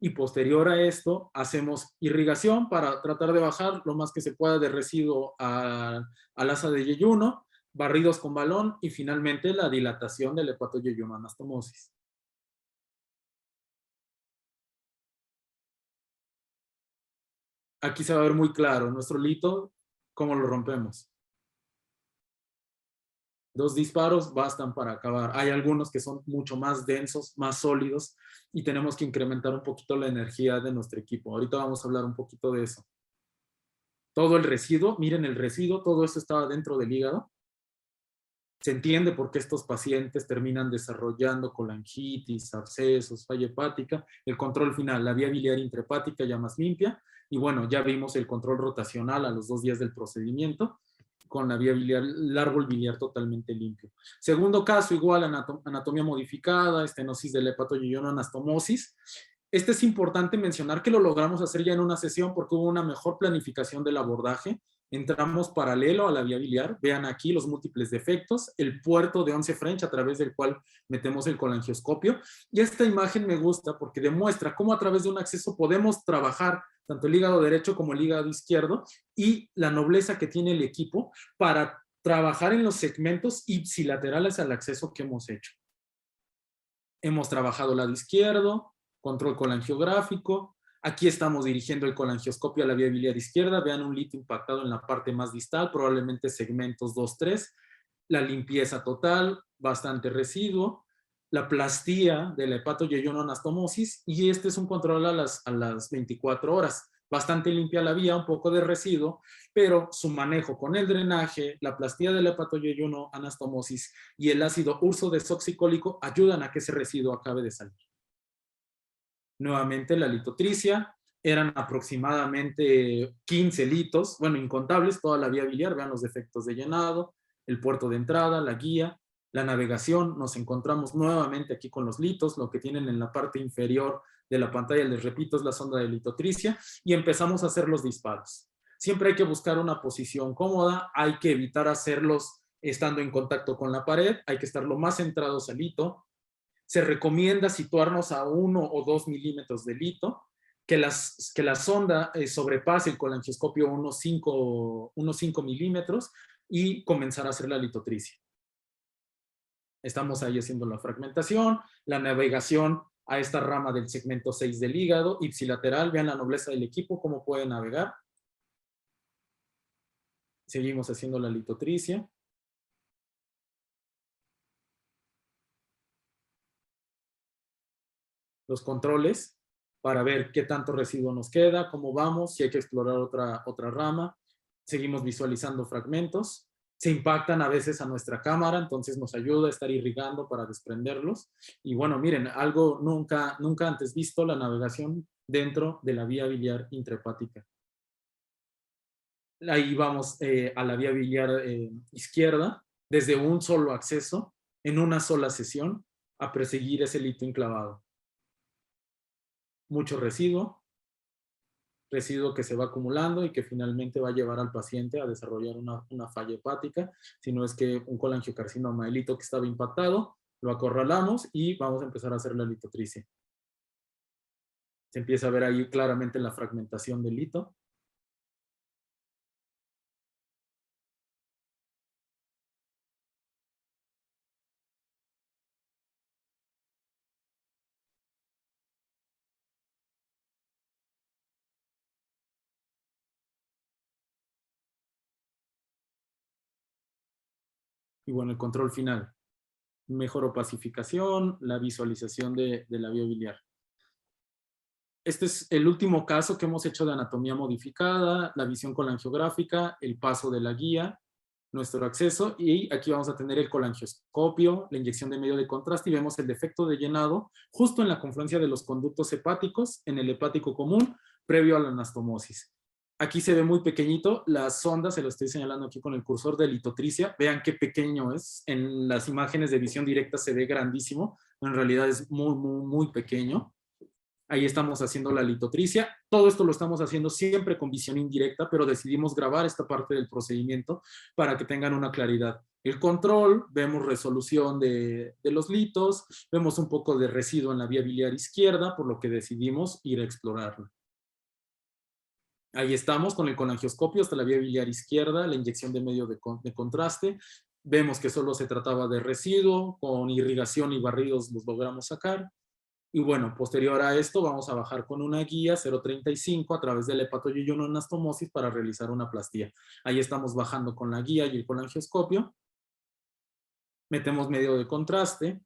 Y posterior a esto, hacemos irrigación para tratar de bajar lo más que se pueda de residuo al asa de yeyuno, barridos con balón y finalmente la dilatación del hepatoyeyunoanastomosis. Aquí se va a ver muy claro nuestro lito, cómo lo rompemos. 2 disparos bastan para acabar. Hay algunos que son mucho más densos, más sólidos, y tenemos que incrementar un poquito la energía de nuestro equipo. Ahorita vamos a hablar un poquito de eso. Todo el residuo, miren el residuo, todo eso estaba dentro del hígado. Se entiende por qué estos pacientes terminan desarrollando colangitis, abscesos, falla hepática. El control final, la vía biliar intrahepática ya más limpia. Y bueno, ya vimos el control rotacional a los 2 días del procedimiento, con la vía biliar, el árbol biliar totalmente limpio. Segundo caso, igual anatomía modificada, estenosis del hepatoyeyunoanastomosis. Este es importante mencionar que lo logramos hacer ya en una sesión porque hubo una mejor planificación del abordaje. Entramos paralelo a la vía biliar. Vean aquí los múltiples defectos, el puerto de 11 French a través del cual metemos el colangioscopio. Y esta imagen me gusta porque demuestra cómo a través de un acceso podemos trabajar tanto el hígado derecho como el hígado izquierdo, y la nobleza que tiene el equipo para trabajar en los segmentos ipsilaterales al acceso que hemos hecho. Hemos trabajado lado izquierdo, control colangiográfico. Aquí estamos dirigiendo el colangioscopio a la vía biliar izquierda. Vean un lito impactado en la parte más distal, probablemente segmentos 2-3. La limpieza total, bastante residuo. La plastía del hepatoyeyunoanastomosis, y este es un control a las 24 horas. bastante limpia la vía, un poco de residuo, pero su manejo con el drenaje, la plastía del hepatoyeyuno, anastomosis y el ácido ursodesoxicólico ayudan a que ese residuo acabe de salir. Nuevamente la litotricia, eran aproximadamente 15 litos, bueno, incontables, toda la vía biliar, vean los defectos de llenado, el puerto de entrada, la guía, la navegación, nos encontramos nuevamente aquí con los litos, lo que tienen en la parte inferior de la pantalla, les repito, es la sonda de litotricia, y empezamos a hacer los disparos. Siempre hay que buscar una posición cómoda, hay que evitar hacerlos estando en contacto con la pared, hay que estar lo más centrados al lito. Se recomienda situarnos a 1 o 2 milímetros de lito, que la sonda sobrepase el colangioscopio unos 5 milímetros y comenzar a hacer la litotricia. Estamos ahí haciendo la fragmentación, la navegación a esta rama del segmento 6 del hígado, ipsilateral, vean la nobleza del equipo, cómo puede navegar. Seguimos haciendo la litotricia. Los controles para ver qué tanto residuo nos queda, cómo vamos, si hay que explorar otra rama. Seguimos visualizando fragmentos. Se impactan a veces a nuestra cámara, entonces nos ayuda a estar irrigando para desprenderlos. Y bueno, miren, algo nunca antes visto, la navegación dentro de la vía biliar intrahepática. Ahí vamos a la vía biliar izquierda, desde un solo acceso, en una sola sesión, a perseguir ese lito enclavado. Mucho residuo que se va acumulando y que finalmente va a llevar al paciente a desarrollar una falla hepática, si no es que un colangiocarcinoma, el lito que estaba impactado, lo acorralamos y vamos a empezar a hacer la litotricia. Se empieza a ver ahí claramente la fragmentación del lito. Y bueno, el control final. Mejor opacificación, la visualización de la vía biliar. Este es el último caso que hemos hecho de anatomía modificada, la visión colangiográfica, el paso de la guía, nuestro acceso, y aquí vamos a tener el colangioscopio, la inyección de medio de contraste, y vemos el defecto de llenado justo en la confluencia de los conductos hepáticos, en el hepático común, previo a la anastomosis. Aquí se ve muy pequeñito, la sonda, se lo estoy señalando aquí con el cursor de litotricia, vean qué pequeño es, en las imágenes de visión directa se ve grandísimo, en realidad es muy pequeño. Ahí estamos haciendo la litotricia. Todo esto lo estamos haciendo siempre con visión indirecta, pero decidimos grabar esta parte del procedimiento para que tengan una claridad. El control, vemos resolución de los litos, vemos un poco de residuo en la vía biliar izquierda, por lo que decidimos ir a explorarla. Ahí estamos con el colangioscopio hasta la vía biliar izquierda, la inyección de medio de contraste. Vemos que solo se trataba de residuo, con irrigación y barridos los logramos sacar. Y bueno, posterior a esto vamos a bajar con una guía 0.35 a través del hepatoyeyuno anastomosis para realizar una plastía. Ahí estamos bajando con la guía y el colangioscopio. Metemos medio de contraste.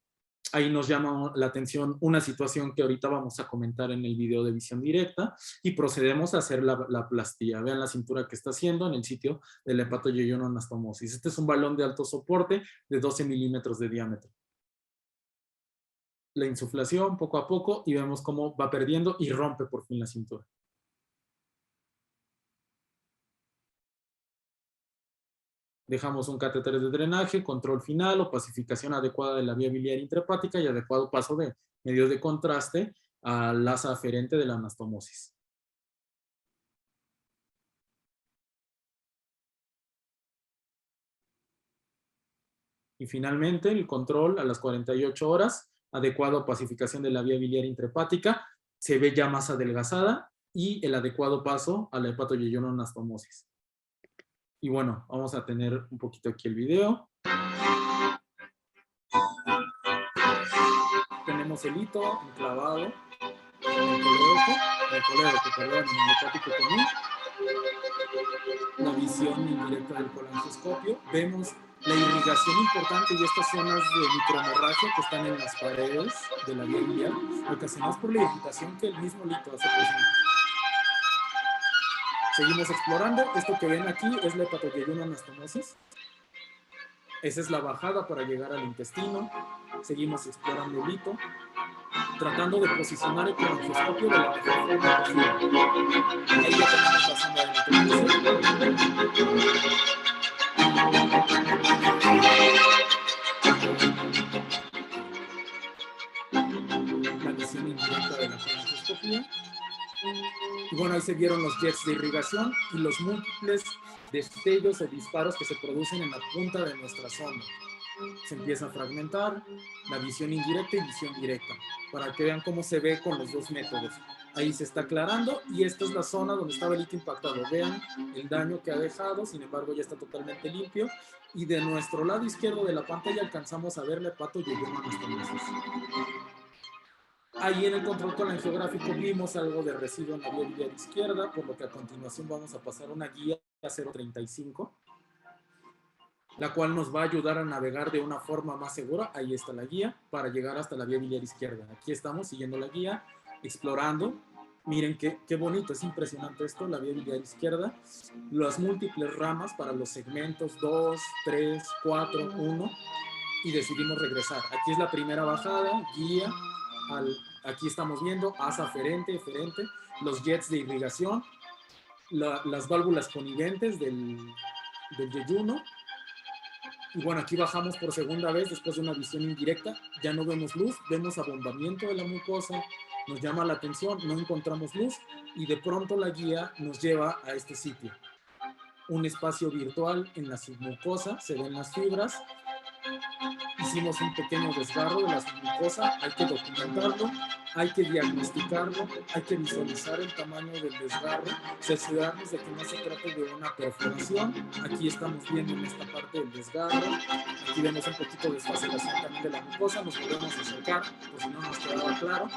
Ahí nos llama la atención una situación que ahorita vamos a comentar en el video de visión directa y procedemos a hacer la plastía. Vean la cintura que está haciendo en el sitio del hepatoyeyuno anastomosis. Este es un balón de alto soporte de 12 milímetros de diámetro. La insuflación poco a poco y vemos cómo va perdiendo y rompe por fin la cintura. Dejamos un catéter de drenaje, control final, opacificación adecuada de la vía biliar intrahepática y adecuado paso de medios de contraste al asa aferente de la anastomosis. Y finalmente el control a las 48 horas, adecuada opacificación de la vía biliar intrahepática, se ve ya más adelgazada y el adecuado paso a la hepatoyeyuno anastomosis. Y bueno, vamos a tener un poquito aquí el video. Tenemos el hito enclavado en el colédoco, en el hepático común. La visión indirecta del colangioscopio. Vemos la irrigación importante y estas zonas de microhemorragia que están en las paredes de la vía biliar, ocasionadas por la irritación que el mismo lito hace presente. Seguimos explorando. Esto que ven aquí es la hepatoyeyuno anastomosis. Esa es la bajada para llegar al intestino. Seguimos explorando el hito, tratando de posicionar el colangioscopio de la mejor forma posible. Ahí ya tenemos la sonda de la visión indirecta de la colangioscopia. Y bueno, ahí se vieron los jets de irrigación y los múltiples destellos o disparos que se producen en la punta de nuestra sonda. Se empieza a fragmentar la visión indirecta y visión directa, para que vean cómo se ve con los dos métodos. Ahí se está aclarando y esta es la zona donde estaba el hito impactado. Vean el daño que ha dejado, sin embargo ya está totalmente limpio. Y de nuestro lado izquierdo de la pantalla alcanzamos a ver la hepatoyeyuno anastomosis. Ahí en el control colangiográfico vimos algo de residuo en la vía biliar izquierda, por lo que a continuación vamos a pasar una guía 035, la cual nos va a ayudar a navegar de una forma más segura. Ahí está la guía para llegar hasta la vía biliar izquierda. Aquí estamos siguiendo la guía, explorando. Miren qué bonito, es impresionante esto, la vía biliar izquierda. Las múltiples ramas para los segmentos 2, 3, 4, 1 y decidimos regresar. Aquí es la primera bajada, guía. Aquí estamos viendo asa aferente, eferente, los jets de irrigación, las válvulas coniventes del yeyuno. Y bueno, aquí bajamos por segunda vez después de una visión indirecta. Ya no vemos luz, vemos abombamiento de la mucosa, nos llama la atención, no encontramos luz y de pronto la guía nos lleva a este sitio. Un espacio virtual en la submucosa, se ven las fibras. Hicimos un pequeño desgarro de la submucosa, hay que documentarlo, hay que diagnosticarlo, hay que visualizar el tamaño del desgarro, cerciorarnos de que no se trate de una perforación. Aquí estamos viendo en esta parte del desgarro, aquí vemos un poquito de desfacelación también de la mucosa, nos volvemos a acercar, por si no nos quedaba claro,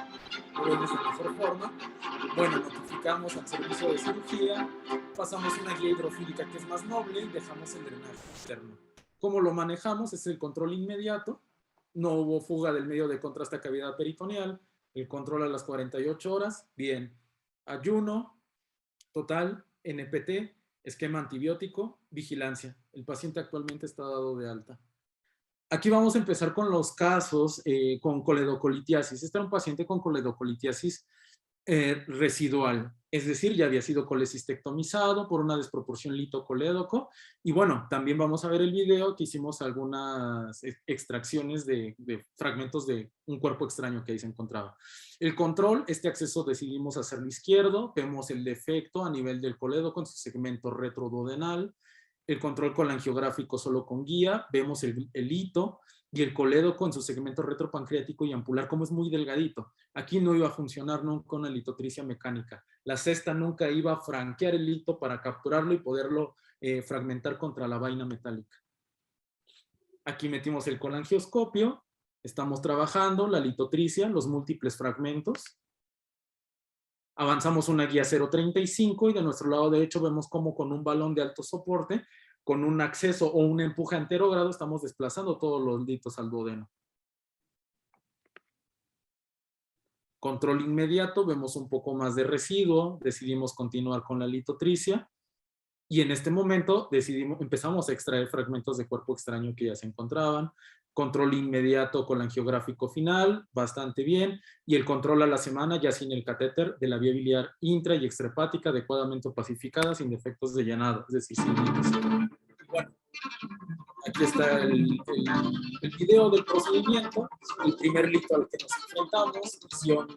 lo vemos de mejor forma. Bueno, notificamos al servicio de cirugía, pasamos una guía hidrofílica que es más noble y dejamos el drenaje externo. ¿Cómo lo manejamos? Es el control inmediato. No hubo fuga del medio de contraste a cavidad peritoneal. El control a las 48 horas. Bien. Ayuno, total, NPT, esquema antibiótico, vigilancia. El paciente actualmente está dado de alta. Aquí vamos a empezar con los casos con coledocolitiasis. Este era un paciente con coledocolitiasis residual, es decir, ya había sido colecistectomizado por una desproporción lito-colédoco. Y bueno, también vamos a ver el video que hicimos algunas extracciones de fragmentos de un cuerpo extraño que ahí se encontraba. El control, este acceso decidimos hacerlo izquierdo, vemos el defecto a nivel del colédoco en su segmento retroduodenal. El control colangiográfico solo con guía, vemos el hito y el colédoco en su segmento retropancreático y ampular, como es muy delgadito. Aquí no iba a funcionar nunca una litotricia mecánica. La cesta nunca iba a franquear el hito para capturarlo y poderlo fragmentar contra la vaina metálica. Aquí metimos el colangioscopio, estamos trabajando la litotricia, los múltiples fragmentos. Avanzamos una guía 035 y de nuestro lado derecho vemos cómo con un balón de alto soporte, con un acceso o un empuje anterogrado, estamos desplazando todos los litos al duodeno. Control inmediato, vemos un poco más de residuo, decidimos continuar con la litotricia y en este momento empezamos a extraer fragmentos de cuerpo extraño que ya se encontraban. Control inmediato colangiográfico final, bastante bien, y el control a la semana ya sin el catéter de la vía biliar intra y extrahepática adecuadamente opacificada, sin defectos de llenado, es decir, sin litos. Bueno, aquí está el video del procedimiento, el primer lito al que nos enfrentamos, visión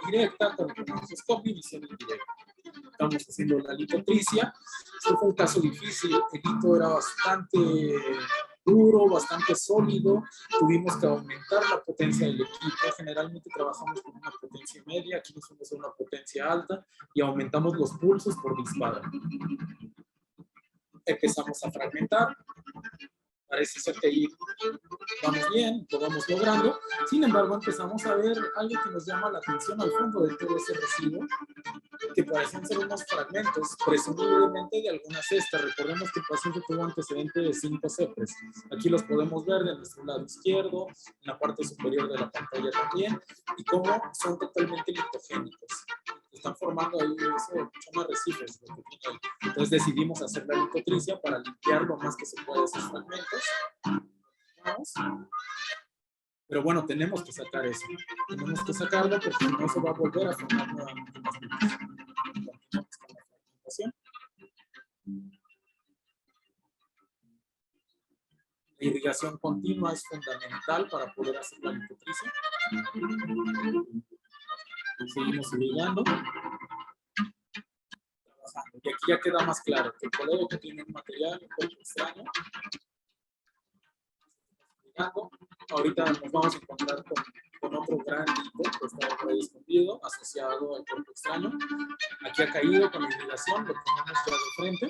directa con el colangioscopio y visión indirecta. Estamos haciendo la litotricia. Este fue un caso difícil, el hito era bastante duro, bastante sólido, tuvimos que aumentar la potencia del equipo, generalmente trabajamos con una potencia media, aquí nos fuimos a una potencia alta y aumentamos los pulsos por disparo. Empezamos a fragmentar, parece ser que ahí vamos bien, lo vamos logrando, sin embargo empezamos a ver algo que nos llama la atención al fondo de todo ese residuo, que parecen ser unos fragmentos, presumiblemente de alguna cesta. Recordemos que el paciente tuvo antecedente de 5 cepres. Aquí los podemos ver de nuestro lado izquierdo, en la parte superior de la pantalla también, y cómo son totalmente litogénicos. están formando ahí son arrecifes. Entonces decidimos hacer la litotricia para limpiar lo más que se pueda esos fragmentos. Vamos. Pero bueno, tenemos que sacar eso. Tenemos que sacarlo porque si no se va a volver a formar nuevamente las litas. Continuamos con la fragmentación. La irrigación continua es fundamental para poder hacer la litotricia. Seguimos irrigando. Y aquí ya queda más claro que el colédoco tiene un material un poco extraño. Ahorita nos vamos a encontrar con otro gran hito que está por ahí escondido, asociado al cuerpo extraño. Aquí ha caído con la irrigación, lo ponemos ya de frente.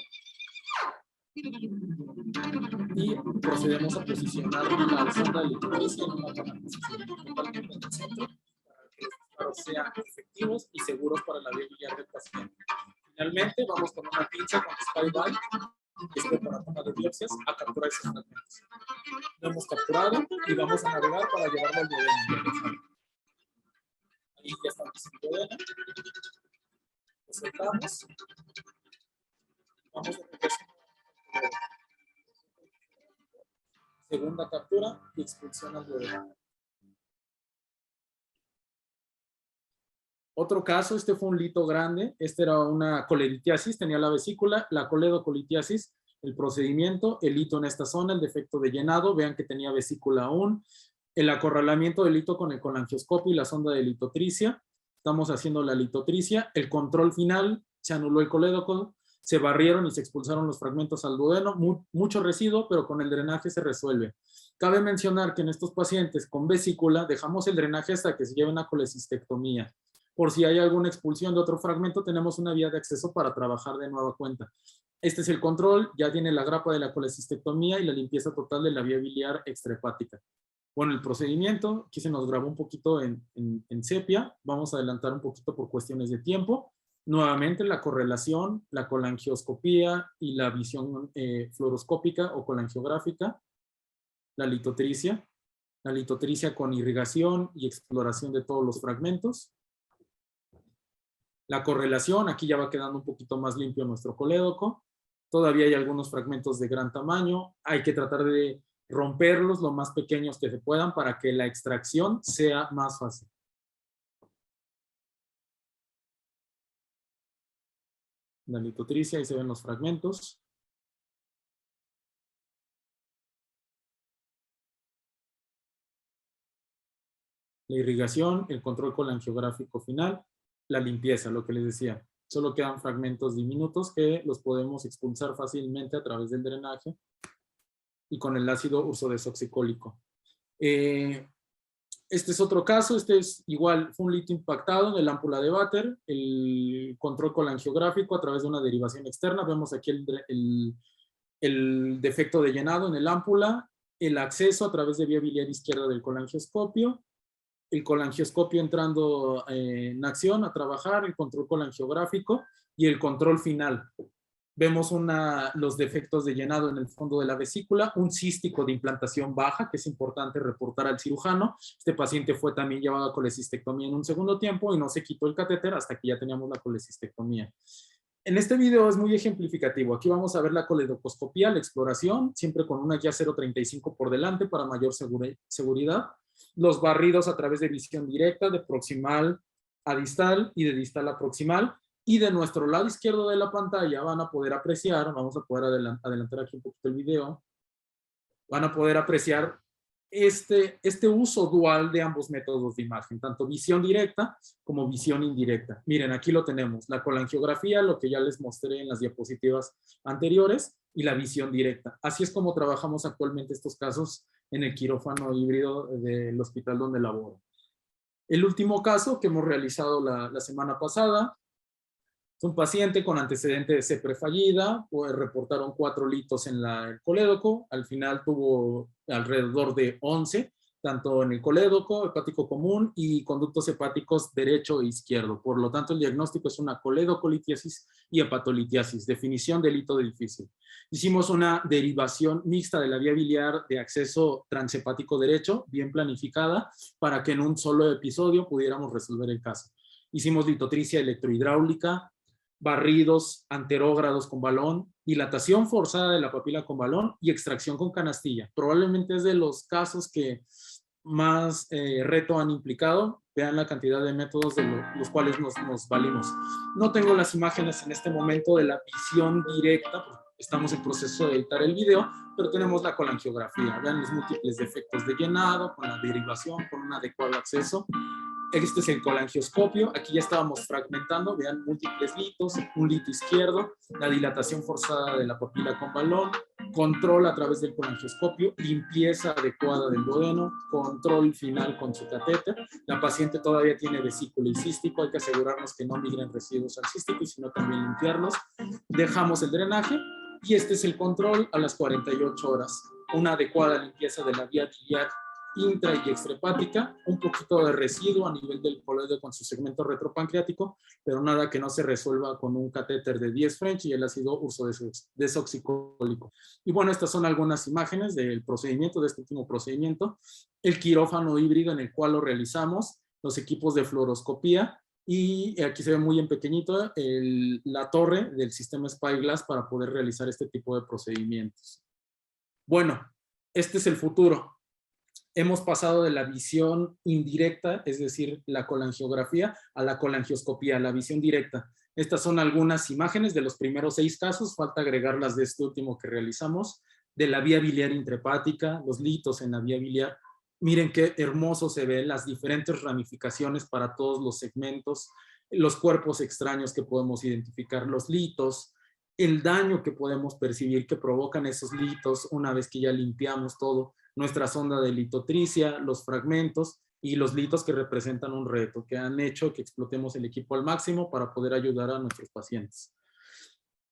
Y procedemos a posicionar la sonda de litotricia en una buena posición, totalmente en el centro, para que los disparos sean efectivos y seguros para la vía biliar del paciente. Finalmente, vamos con una pinza con Spy Bite, que sirve para toma de biopsias, a capturar esos fragmentos. Lo hemos capturado y vamos a navegar para llevarlo al duodeno. Ahí ya está el duodeno. Lo soltamos. Vamos a regresar. Segunda captura y expulsión al duodeno. Otro caso, este fue un lito grande, este era una coleditiasis, tenía la vesícula, la coledocolitiasis, el procedimiento, el lito en esta zona, el defecto de llenado, vean que tenía vesícula aún, el acorralamiento del lito con el colangioscopio y la sonda de litotricia, estamos haciendo la litotricia, el control final, se anuló el colédoco, se barrieron y se expulsaron los fragmentos al duodeno, mucho residuo, pero con el drenaje se resuelve. Cabe mencionar que en estos pacientes con vesícula dejamos el drenaje hasta que se lleve una colecistectomía. Por si hay alguna expulsión de otro fragmento, tenemos una vía de acceso para trabajar de nueva cuenta. Este es el control, ya tiene la grapa de la colecistectomía y la limpieza total de la vía biliar extrahepática. Bueno, el procedimiento, aquí se nos grabó un poquito en sepia, vamos a adelantar un poquito por cuestiones de tiempo. Nuevamente la correlación, la colangioscopía y la visión fluoroscópica o colangiográfica, la litotricia con irrigación y exploración de todos los fragmentos. La correlación, aquí ya va quedando un poquito más limpio nuestro colédoco. Todavía hay algunos fragmentos de gran tamaño. Hay que tratar de romperlos lo más pequeños que se puedan para que la extracción sea más fácil. La litotricia, ahí se ven los fragmentos. La irrigación, el control colangiográfico final, la limpieza, lo que les decía. Solo quedan fragmentos diminutos que los podemos expulsar fácilmente a través del drenaje y con el ácido ursodesoxicólico. Este es otro caso, este es igual, fue un lito impactado en el ámpula de Vater, el control colangiográfico a través de una derivación externa. Vemos aquí el defecto de llenado en el ámpula, el acceso a través de vía biliar izquierda del colangioscopio, el colangioscopio entrando en acción a trabajar, el control colangiográfico y el control final. Vemos los defectos de llenado en el fondo de la vesícula, un cístico de implantación baja, que es importante reportar al cirujano. Este paciente fue también llevado a colecistectomía en un segundo tiempo y no se quitó el catéter hasta que ya teníamos la colecistectomía. En este video es muy ejemplificativo. Aquí vamos a ver la coledocoscopía, la exploración, siempre con una guía 0.35 por delante para mayor seguridad. Los barridos a través de visión directa, de proximal a distal y de distal a proximal. Y de nuestro lado izquierdo de la pantalla van a poder apreciar, vamos a poder adelantar aquí un poquito el video, van a poder apreciar este uso dual de ambos métodos de imagen, tanto visión directa como visión indirecta. Miren, aquí lo tenemos, la colangiografía, lo que ya les mostré en las diapositivas anteriores, y la visión directa. Así es como trabajamos actualmente estos casos en el quirófano híbrido del hospital donde laboro. El último caso que hemos realizado la semana pasada, es un paciente con antecedente de CEPRE fallida, pues reportaron 4 litos en el colédoco, al final tuvo alrededor de 11, tanto en el colédoco, hepático común y conductos hepáticos derecho e izquierdo. Por lo tanto, el diagnóstico es una coledocolitiasis y hepatolitiasis, definición de lito difícil. Hicimos una derivación mixta de la vía biliar de acceso transhepático derecho, bien planificada, para que en un solo episodio pudiéramos resolver el caso. Hicimos litotricia electrohidráulica, barridos anterógrados con balón, dilatación forzada de la papila con balón y extracción con canastilla. Probablemente es de los casos que más reto han implicado. Vean la cantidad de métodos de los cuales nos valimos. No tengo las imágenes en este momento de la visión directa, porque estamos en proceso de editar el video, pero tenemos la colangiografía. Vean los múltiples defectos de llenado, con la derivación, con un adecuado acceso. Este es el colangioscopio. Aquí ya estábamos fragmentando. Vean múltiples litos, un lito izquierdo, la dilatación forzada de la papila con balón, control a través del colangioscopio, limpieza adecuada del duodeno, control final con su catéter. La paciente todavía tiene vesícula y cístico. Hay que asegurarnos que no migren residuos al cístico y sino también limpiarlos. Dejamos el drenaje y este es el control a las 48 horas. Una adecuada limpieza de la vía biliar intra y extrahepática, un poquito de residuo a nivel del coloide con su segmento retropancreático, pero nada que no se resuelva con un catéter de 10 French y el ácido ursodesoxicólico. Y bueno, estas son algunas imágenes del procedimiento, de este último procedimiento, el quirófano híbrido en el cual lo realizamos, los equipos de fluoroscopía, y aquí se ve muy en pequeñito la torre del sistema Spyglass para poder realizar este tipo de procedimientos. Bueno, este es el futuro. Hemos pasado de la visión indirecta, es decir, la colangiografía, a la colangioscopía, la visión directa. Estas son algunas imágenes de los primeros 6 casos, falta agregarlas de este último que realizamos, de la vía biliar intrahepática, los litos en la vía biliar. Miren qué hermoso se ven las diferentes ramificaciones para todos los segmentos, los cuerpos extraños que podemos identificar, los litos, el daño que podemos percibir que provocan esos litos una vez que ya limpiamos todo, nuestra sonda de litotricia, los fragmentos y los litos que representan un reto, que han hecho que explotemos el equipo al máximo para poder ayudar a nuestros pacientes.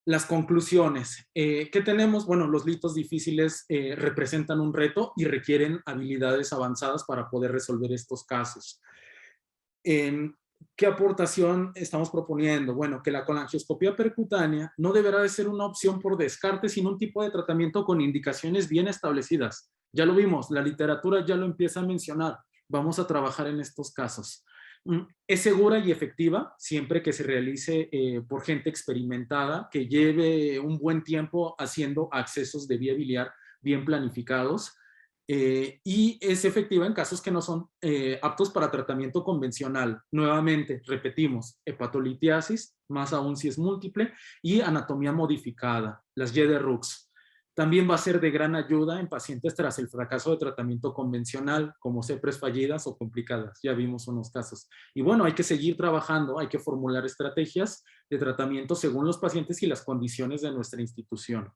Las conclusiones. ¿Qué tenemos? Bueno, los litos difíciles representan un reto y requieren habilidades avanzadas para poder resolver estos casos. ¿Qué aportación estamos proponiendo? Bueno, que la colangioscopía percutánea no deberá de ser una opción por descarte, sino un tipo de tratamiento con indicaciones bien establecidas. Ya lo vimos, la literatura ya lo empieza a mencionar. Vamos a trabajar en estos casos. Es segura y efectiva siempre que se realice por gente experimentada, que lleve un buen tiempo haciendo accesos de vía biliar bien planificados. Y es efectiva en casos que no son aptos para tratamiento convencional. Nuevamente, repetimos, hepatolitiasis, más aún si es múltiple, y anatomía modificada, las Y de Rux. También va a ser de gran ayuda en pacientes tras el fracaso de tratamiento convencional, como CEPRES fallidas o complicadas. Ya vimos unos casos. Y bueno, hay que seguir trabajando, hay que formular estrategias de tratamiento según los pacientes y las condiciones de nuestra institución.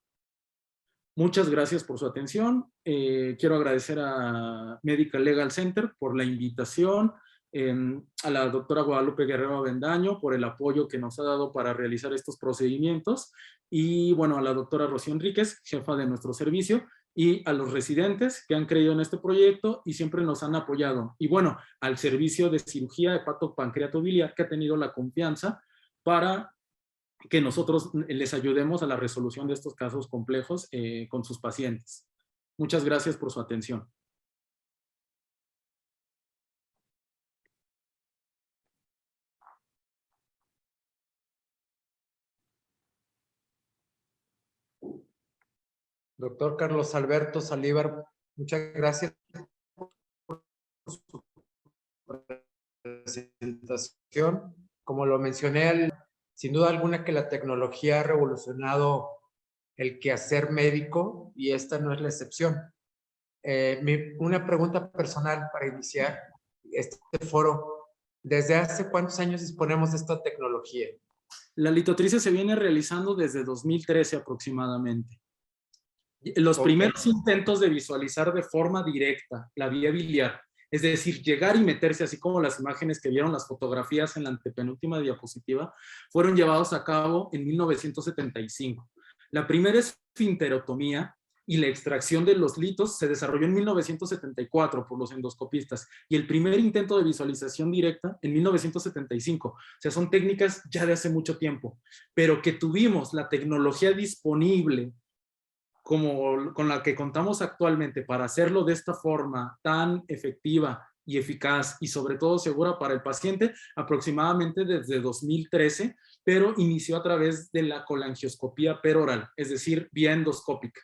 Muchas gracias por su atención. Quiero agradecer a Medical Legal Center por la invitación, a la doctora Guadalupe Guerrero Avendaño por el apoyo que nos ha dado para realizar estos procedimientos y bueno, a la doctora Rocío Enríquez, jefa de nuestro servicio, y a los residentes que han creído en este proyecto y siempre nos han apoyado. Y bueno, al servicio de cirugía hepatopancreatobiliar que ha tenido la confianza para que nosotros les ayudemos a la resolución de estos casos complejos con sus pacientes. Muchas gracias por su atención. Doctor Carlos Alberto Saldívar, muchas gracias por su presentación. Como lo mencioné, sin duda alguna que la tecnología ha revolucionado el quehacer médico y esta no es la excepción. Una pregunta personal para iniciar este foro. ¿Desde hace cuántos años disponemos de esta tecnología? La litotricia se viene realizando desde 2013 aproximadamente. Los primeros intentos de visualizar de forma directa la vía biliar, es decir, llegar y meterse, así como las imágenes que vieron las fotografías en la antepenúltima diapositiva, fueron llevados a cabo en 1975. La primera esfinterotomía y la extracción de los litos se desarrolló en 1974 por los endoscopistas y el primer intento de visualización directa en 1975. O sea, son técnicas ya de hace mucho tiempo, pero que tuvimos la tecnología disponible como con la que contamos actualmente para hacerlo de esta forma tan efectiva y eficaz y sobre todo segura para el paciente aproximadamente desde 2013, pero inició a través de la colangioscopía peroral, es decir, vía endoscópica.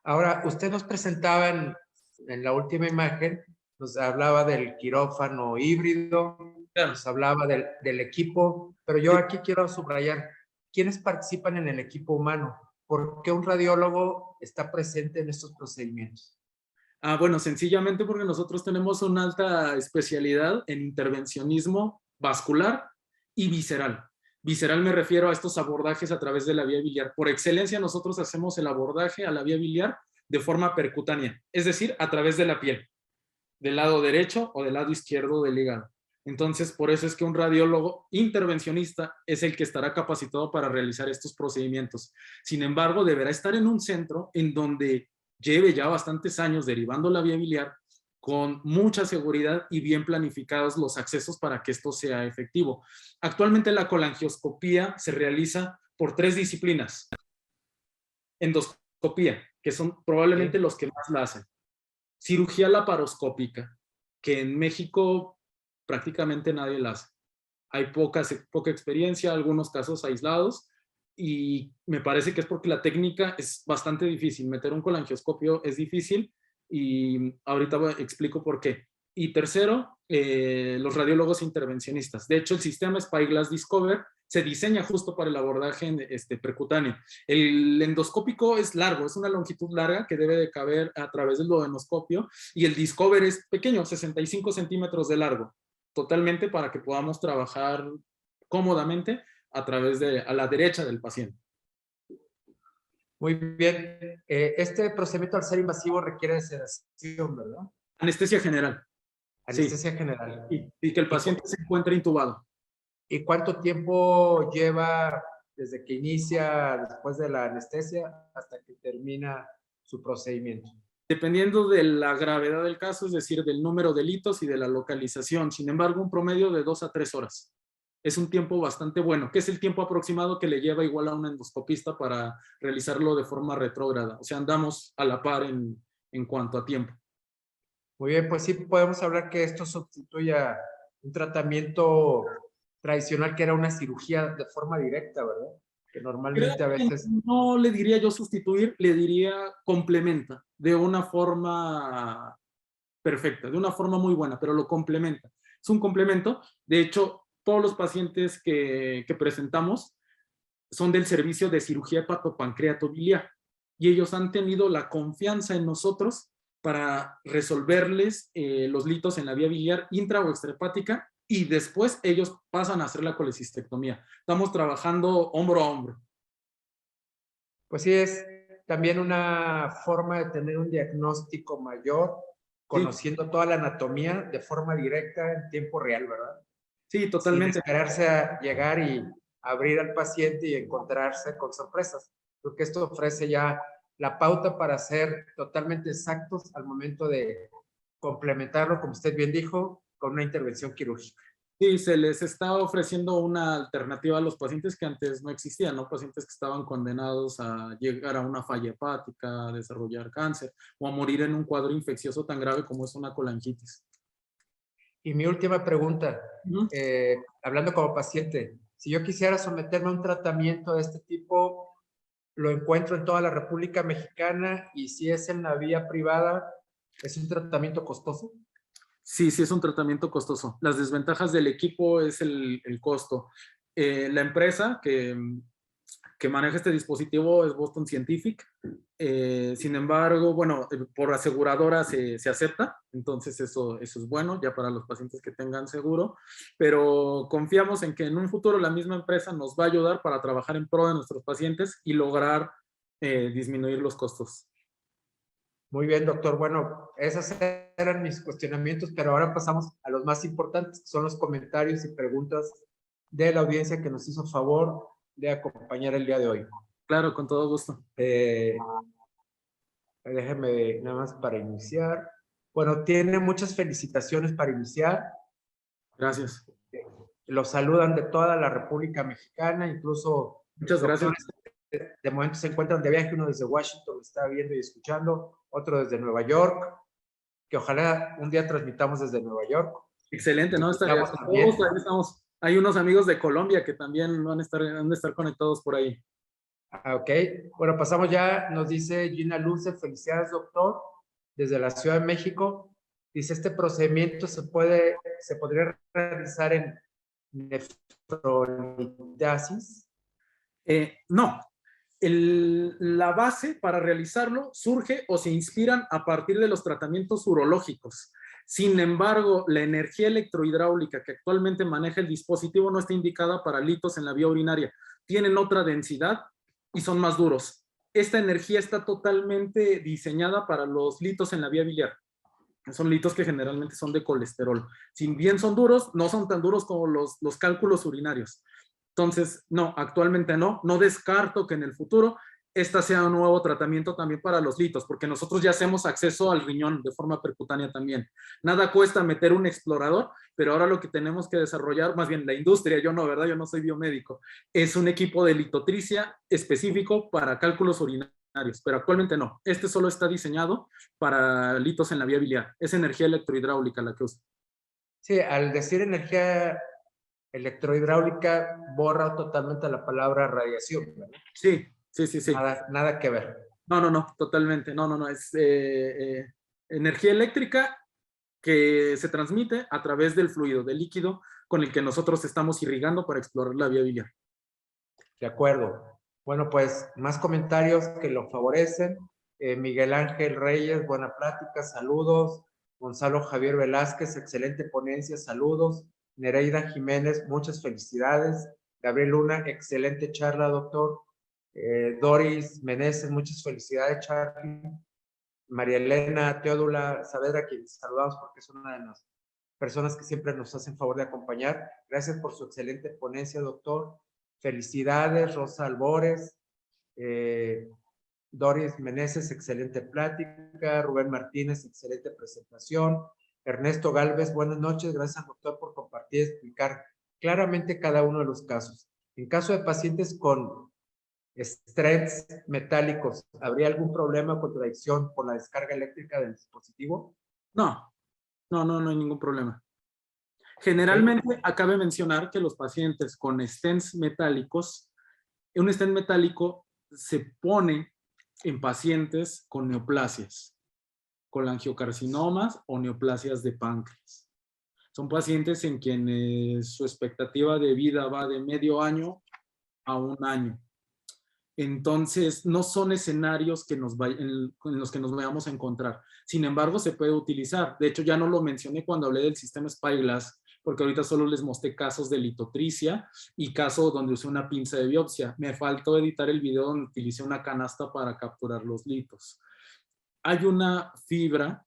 Ahora, usted nos presentaba en la última imagen, nos hablaba del quirófano híbrido, Claro. nos hablaba del equipo, pero yo aquí quiero subrayar, ¿quiénes participan en el equipo humano? ¿Por qué un radiólogo está presente en estos procedimientos? Bueno, sencillamente porque nosotros tenemos una alta especialidad en intervencionismo vascular y visceral. Visceral me refiero a estos abordajes a través de la vía biliar. Por excelencia, nosotros hacemos el abordaje a la vía biliar de forma percutánea, es decir, a través de la piel, del lado derecho o del lado izquierdo del hígado. Entonces, por eso es que un radiólogo intervencionista es el que estará capacitado para realizar estos procedimientos. Sin embargo, deberá estar en un centro en donde lleve ya bastantes años derivando la vía biliar con mucha seguridad y bien planificados los accesos para que esto sea efectivo. Actualmente la colangioscopía se realiza por 3 disciplinas. Endoscopía, que son probablemente los que más la hacen. Cirugía laparoscópica, que en México prácticamente nadie la hace. Hay poca experiencia, algunos casos aislados, y me parece que es porque la técnica es bastante difícil. Meter un colangioscopio es difícil y ahorita explico por qué. Y tercero, los radiólogos intervencionistas. De hecho, el sistema Spyglass Discover se diseña justo para el abordaje percutáneo. El endoscópico es largo, es una longitud larga que debe de caber a través del duodenoscopio, y el Discover es pequeño, 65 centímetros de largo, totalmente para que podamos trabajar cómodamente a la derecha del paciente. Muy bien. Este procedimiento, al ser invasivo, requiere de sedación, ¿verdad? Anestesia general. Anestesia Sí. general. Y que el paciente se encuentre intubado. ¿Y cuánto tiempo lleva desde que inicia, después de la anestesia, hasta que termina su procedimiento? Dependiendo de la gravedad del caso, es decir, del número de litos y de la localización. Sin embargo, un promedio de 2 a 3 horas. Es un tiempo bastante bueno, que es el tiempo aproximado que le lleva igual a un endoscopista para realizarlo de forma retrógrada. O sea, andamos a la par en cuanto a tiempo. Muy bien, pues sí podemos hablar que esto sustituye a un tratamiento tradicional que era una cirugía de forma directa, ¿verdad? Que normalmente a veces... No le diría yo sustituir, le diría complementa de una forma perfecta, de una forma muy buena, pero lo complementa. Es un complemento. De hecho, todos los pacientes que presentamos son del servicio de cirugía hepatopancreatobiliar y ellos han tenido la confianza en nosotros para resolverles los litos en la vía biliar intra o extrahepática, y después ellos pasan a hacer la colecistectomía. Estamos trabajando hombro a hombro. Pues sí, es también una forma de tener un diagnóstico mayor, conociendo toda la anatomía de forma directa en tiempo real, ¿verdad? Sí, totalmente. Sin esperarse a llegar y abrir al paciente y encontrarse con sorpresas. Creo que esto ofrece ya la pauta para ser totalmente exactos al momento de complementarlo, como usted bien dijo, con una intervención quirúrgica. Sí, se les está ofreciendo una alternativa a los pacientes que antes no existían, ¿no? Pacientes que estaban condenados a llegar a una falla hepática, a desarrollar cáncer o a morir en un cuadro infeccioso tan grave como es una colangitis. Y mi última pregunta, hablando como paciente, si yo quisiera someterme a un tratamiento de este tipo, lo encuentro en toda la República Mexicana, y si es en la vía privada, ¿es un tratamiento costoso? Sí, sí es un tratamiento costoso. Las desventajas del equipo es el costo. La empresa que maneja este dispositivo es Boston Scientific. Sin embargo, bueno, por aseguradora se acepta, entonces eso es bueno ya para los pacientes que tengan seguro, pero confiamos en que en un futuro la misma empresa nos va a ayudar para trabajar en pro de nuestros pacientes y lograr disminuir los costos. Muy bien, doctor. Bueno, esos eran mis cuestionamientos, pero ahora pasamos a los más importantes, que son los comentarios y preguntas de la audiencia que nos hizo favor de acompañar el día de hoy. Claro, con todo gusto. Déjeme nada más para iniciar. Bueno, tiene muchas felicitaciones para iniciar. Gracias. Los saludan de toda la República Mexicana, incluso muchas gracias. De momento se encuentran de viaje, uno desde Washington está viendo y escuchando, otro desde Nueva York. que ojalá un día transmitamos desde Nueva York. Excelente, ¿no? Estamos también. Hay unos amigos de Colombia que también van a estar conectados por ahí. Ok, bueno, pasamos ya, nos dice Gina Luce, felicidades doctor, desde la Ciudad de México. Dice, ¿este procedimiento se podría realizar en nefrolitasis? No, la base para realizarlo surge o se inspiran a partir de los tratamientos urológicos. Sin embargo, la energía electrohidráulica que actualmente maneja el dispositivo no está indicada para litos en la vía urinaria. Tienen otra densidad y son más duros. Esta energía está totalmente diseñada para los litos en la vía biliar. Son litos que generalmente son de colesterol. Si bien son duros, no son tan duros como los cálculos urinarios. Entonces, no, actualmente no. No descarto que en el futuro esta sea un nuevo tratamiento también para los litos, porque nosotros ya hacemos acceso al riñón de forma percutánea también. Nada cuesta meter un explorador, pero ahora lo que tenemos que desarrollar, más bien la industria, yo no, ¿verdad? Yo no soy biomédico, es un equipo de litotricia específico para cálculos urinarios, pero actualmente no. Este solo está diseñado para litos en la vía biliar. Es energía electrohidráulica la que usa. Sí, al decir energía electrohidráulica borra totalmente la palabra radiación, ¿verdad? Sí. Nada que ver. No, totalmente. No, es energía eléctrica que se transmite a través del fluido, del líquido con el que nosotros estamos irrigando para explorar la vía biliar. De acuerdo. Bueno, pues más comentarios que lo favorecen. Miguel Ángel Reyes, buena plática, saludos. Gonzalo Javier Velázquez, excelente ponencia, saludos. Nereida Jiménez, muchas felicidades. Gabriel Luna, excelente charla, doctor. Doris Meneses, muchas felicidades, Charlie. María Elena Teodula Saavedra, quien saludamos porque es una de las personas que siempre nos hacen favor de acompañar. Gracias por su excelente ponencia, doctor. Felicidades, Rosa Albores. Doris Meneses, excelente plática. Rubén Martínez, excelente presentación. Ernesto Galvez, buenas noches. Gracias, doctor, por compartir y explicar claramente cada uno de los casos. En caso de pacientes con stents metálicos, ¿habría algún problema o contradicción por la descarga eléctrica del dispositivo? No hay ningún problema. Generalmente, cabe mencionar que los pacientes con stents metálicos, un stent metálico se pone en pacientes con neoplasias, colangiocarcinomas o neoplasias de páncreas. Son pacientes en quienes su expectativa de vida va de medio año a un año. Entonces, no son escenarios en los que nos vayamos a encontrar. Sin embargo, se puede utilizar. De hecho, ya no lo mencioné cuando hablé del sistema Spyglass, porque ahorita solo les mostré casos de litotricia y casos donde usé una pinza de biopsia. Me faltó editar el video donde utilicé una canasta para capturar los litos. Hay una fibra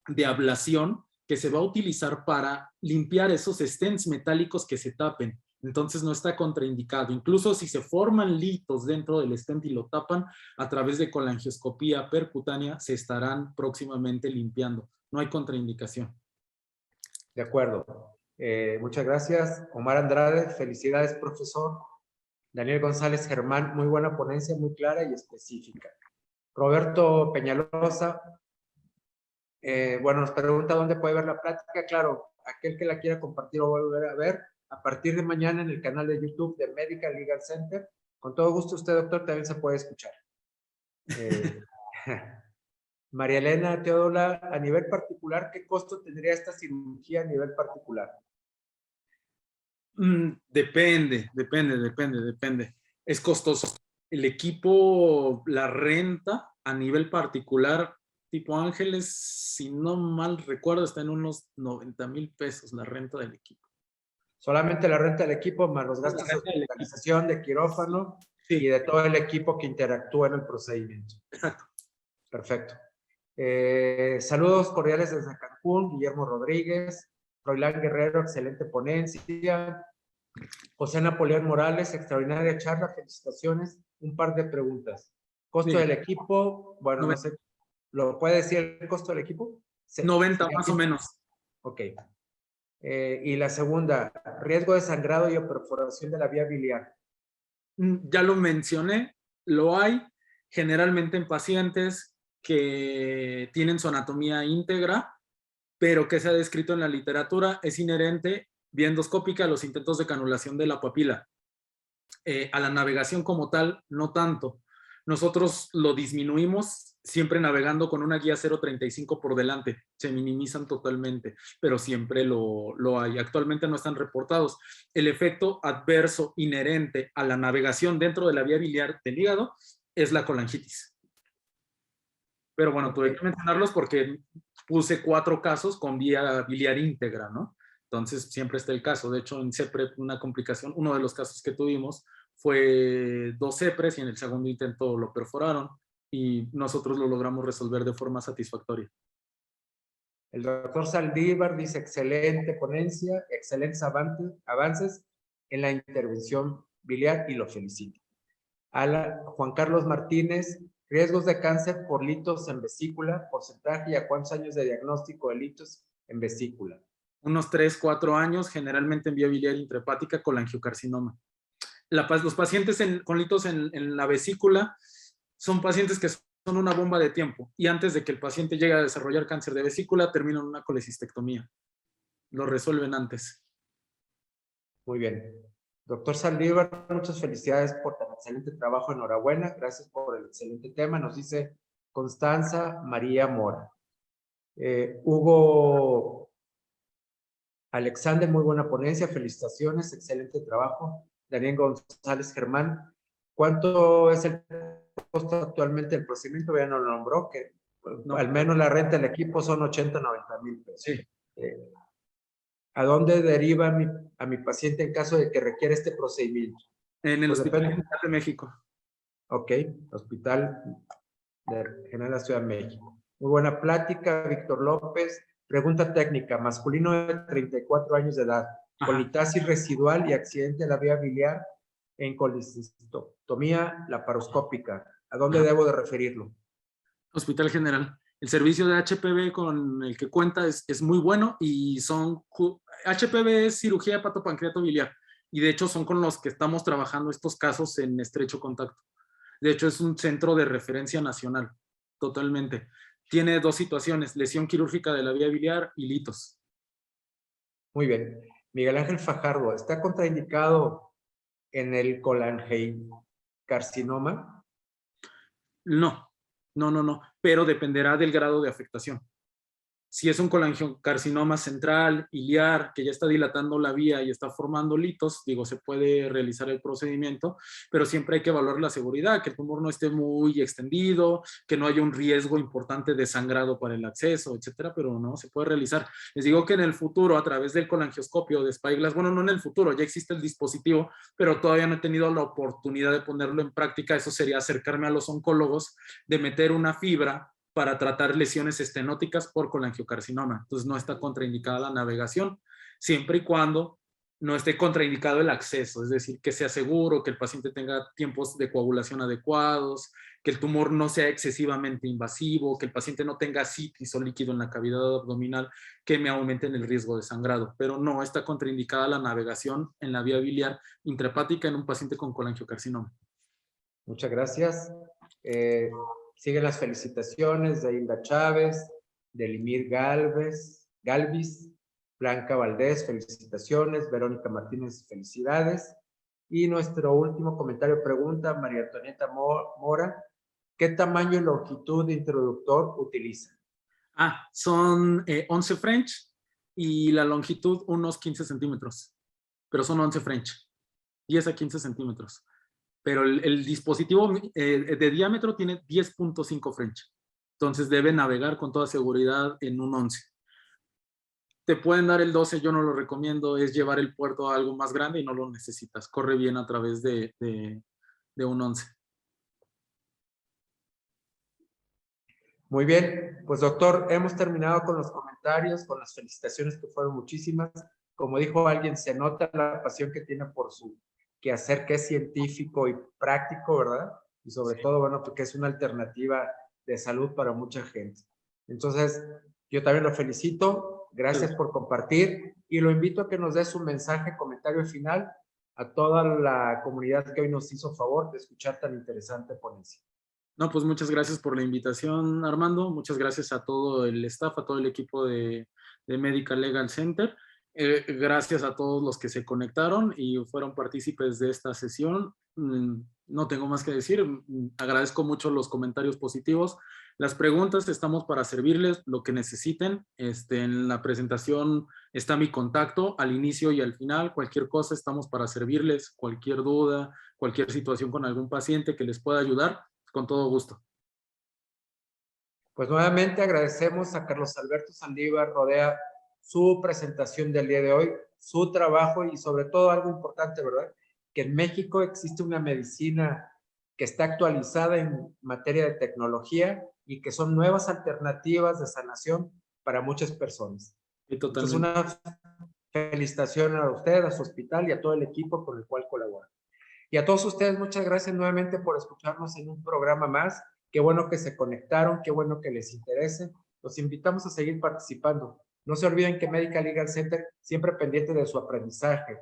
de ablación que se va a utilizar para limpiar esos stents metálicos que se tapen. Entonces no está contraindicado. Incluso si se forman litos dentro del stent y lo tapan, a través de colangioscopía percutánea se estarán próximamente limpiando. No hay contraindicación. De acuerdo. Muchas gracias. Omar Andrade, felicidades, profesor. Daniel González Germán, muy buena ponencia, muy clara y específica. Roberto Peñalosa, bueno, nos pregunta dónde puede ver la plática. Claro, aquel que la quiera compartir o volver a ver, a partir de mañana en el canal de YouTube de Medical Legal Center. Con todo gusto, usted, doctor, también se puede escuchar. María Elena Teodola, a nivel particular, ¿qué costo tendría esta cirugía a nivel particular? Depende. Es costoso. El equipo, la renta a nivel particular, tipo Ángeles, si no mal recuerdo, está en unos 90,000 pesos la renta del equipo. Solamente la renta del equipo, más los gastos de hospitalización, de quirófano, sí, y de todo el equipo que interactúa en el procedimiento. Exacto. Perfecto. Saludos cordiales desde Cancún, Guillermo Rodríguez, Roilán Guerrero, excelente ponencia. José Napoleón Morales, extraordinaria charla, felicitaciones. Un par de preguntas. ¿Costo del equipo? Bueno, 90. No sé, ¿lo puede decir el costo del equipo? 90 más o menos. Ok. Y la segunda, riesgo de sangrado y o perforación de la vía biliar. Ya lo mencioné, lo hay generalmente en pacientes que tienen su anatomía íntegra, pero que se ha descrito en la literatura, es inherente vía endoscópica a los intentos de canulación de la papila. A la navegación como tal, no tanto. Nosotros lo disminuimos siempre navegando con una guía 0.35 por delante. Se minimizan totalmente, pero siempre lo hay. Actualmente no están reportados. El efecto adverso inherente a la navegación dentro de la vía biliar del hígado es la colangitis. Pero bueno, tuve que mencionarlos porque puse 4 casos con vía biliar íntegra, ¿no? Entonces siempre está el caso. De hecho, en CEPREP una complicación, uno de los casos que tuvimos fue 2 CEPRES y en el segundo intento lo perforaron y nosotros lo logramos resolver de forma satisfactoria. El doctor Saldívar dice, excelente ponencia, excelentes avances en la intervención biliar y lo felicito. Juan Carlos Martínez, riesgos de cáncer por litos en vesícula, porcentaje y a cuántos años de diagnóstico de litos en vesícula. Unos 3, 4 años, generalmente en vía biliar intrahepática con angiocarcinoma. Los pacientes con litos en la vesícula son pacientes que son una bomba de tiempo y antes de que el paciente llegue a desarrollar cáncer de vesícula terminan una colecistectomía. Lo resuelven antes. Muy bien. Doctor Saldívar, muchas felicidades por tan excelente trabajo. Enhorabuena. Gracias por el excelente tema. Nos dice Constanza María Mora. Hugo Alexander, muy buena ponencia. Felicitaciones. Excelente trabajo. Daniel González Germán. ¿Cuánto es el costo actualmente del procedimiento? Ya no lo nombró, que no, al menos la renta del equipo son 80, 90 mil pesos. Sí. ¿A dónde deriva a mi paciente en caso de que requiera este procedimiento? En el Hospital General de México. Ok, Hospital General de la Ciudad de México. Muy buena plática, Víctor López. Pregunta técnica, masculino de 34 años de edad, con litasis residual y accidente de la vía biliar en colecistectomía laparoscópica. ¿A dónde debo de referirlo? Hospital General. El servicio de HPV con el que cuenta es muy bueno y HPV es cirugía hepatopancreato biliar y de hecho son con los que estamos trabajando estos casos en estrecho contacto. De hecho es un centro de referencia nacional, totalmente. Tiene 2 situaciones, lesión quirúrgica de la vía biliar y litos. Muy bien. Miguel Ángel Fajardo, ¿está contraindicado en el colangiocarcinoma? No, pero dependerá del grado de afectación. Si es un colangiocarcinoma central, iliar, que ya está dilatando la vía y está formando litos, digo, se puede realizar el procedimiento, pero siempre hay que evaluar la seguridad, que el tumor no esté muy extendido, que no haya un riesgo importante de sangrado para el acceso, etcétera, pero no, se puede realizar. Les digo que en el futuro, a través del colangioscopio de Spyglass, bueno, no en el futuro, ya existe el dispositivo, pero todavía no he tenido la oportunidad de ponerlo en práctica. Eso sería acercarme a los oncólogos, de meter una fibra para tratar lesiones estenóticas por colangiocarcinoma. Entonces no está contraindicada la navegación, siempre y cuando no esté contraindicado el acceso, es decir, que sea seguro, que el paciente tenga tiempos de coagulación adecuados, que el tumor no sea excesivamente invasivo, que el paciente no tenga citis o líquido en la cavidad abdominal que me aumenten el riesgo de sangrado, pero no está contraindicada la navegación en la vía biliar intrahepática en un paciente con colangiocarcinoma. Muchas gracias. Siguen las felicitaciones de Hilda Chávez, de Limir Galvis, Blanca Valdés, felicitaciones, Verónica Martínez, felicidades. Y nuestro último comentario, pregunta, María Antonieta Mora, ¿qué tamaño y longitud de introductor utiliza? Son 11 French y la longitud unos 15 centímetros, pero son 11 French, 10 a 15 centímetros. Pero el dispositivo de diámetro tiene 10.5 French. Entonces debe navegar con toda seguridad en un 11. Te pueden dar el 12, yo no lo recomiendo, es llevar el puerto a algo más grande y no lo necesitas. Corre bien a través de un 11. Muy bien, pues doctor, hemos terminado con los comentarios, con las felicitaciones que fueron muchísimas. Como dijo alguien, se nota la pasión que tiene por su quehacer, que es científico y práctico, ¿verdad? Y sobre todo, bueno, porque es una alternativa de salud para mucha gente. Entonces, yo también lo felicito, gracias por compartir y lo invito a que nos dé su mensaje, comentario final a toda la comunidad que hoy nos hizo favor de escuchar tan interesante ponencia. No, pues muchas gracias por la invitación, Armando. Muchas gracias a todo el staff, a todo el equipo de Medical Legal Center. Gracias a todos los que se conectaron y fueron partícipes de esta sesión. No tengo más que decir. Agradezco mucho los comentarios positivos. Las preguntas, estamos para servirles lo que necesiten. En la presentación está mi contacto al inicio y al final. Cualquier cosa, estamos para servirles. Cualquier duda, cualquier situación con algún paciente que les pueda ayudar, con todo gusto. Pues nuevamente agradecemos a Carlos Alberto Saldívar Rodea su presentación del día de hoy, su trabajo y sobre todo algo importante, ¿verdad? Que en México existe una medicina que está actualizada en materia de tecnología y que son nuevas alternativas de sanación para muchas personas. Sí, Entonces, totalmente. una felicitación a usted, a su hospital y a todo el equipo con el cual colabora. Y a todos ustedes, muchas gracias nuevamente por escucharnos en un programa más. Qué bueno que se conectaron, qué bueno que les interese. Los invitamos a seguir participando. No se olviden que Medical Legal Center, siempre pendiente de su aprendizaje,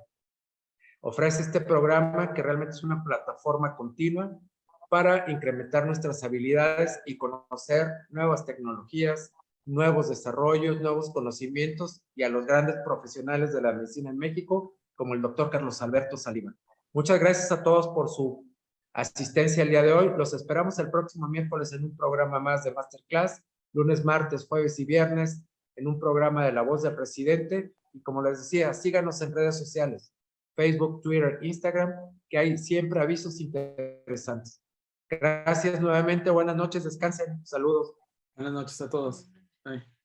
ofrece este programa que realmente es una plataforma continua para incrementar nuestras habilidades y conocer nuevas tecnologías, nuevos desarrollos, nuevos conocimientos y a los grandes profesionales de la medicina en México, como el doctor Carlos Alberto Saldívar. Muchas gracias a todos por su asistencia el día de hoy. Los esperamos el próximo miércoles en un programa más de Masterclass, lunes, martes, jueves y viernes, en un programa de La Voz del Presidente. Y como les decía, síganos en redes sociales, Facebook, Twitter, Instagram, que hay siempre avisos interesantes. Gracias nuevamente, buenas noches, descansen, saludos. Buenas noches a todos. Bye.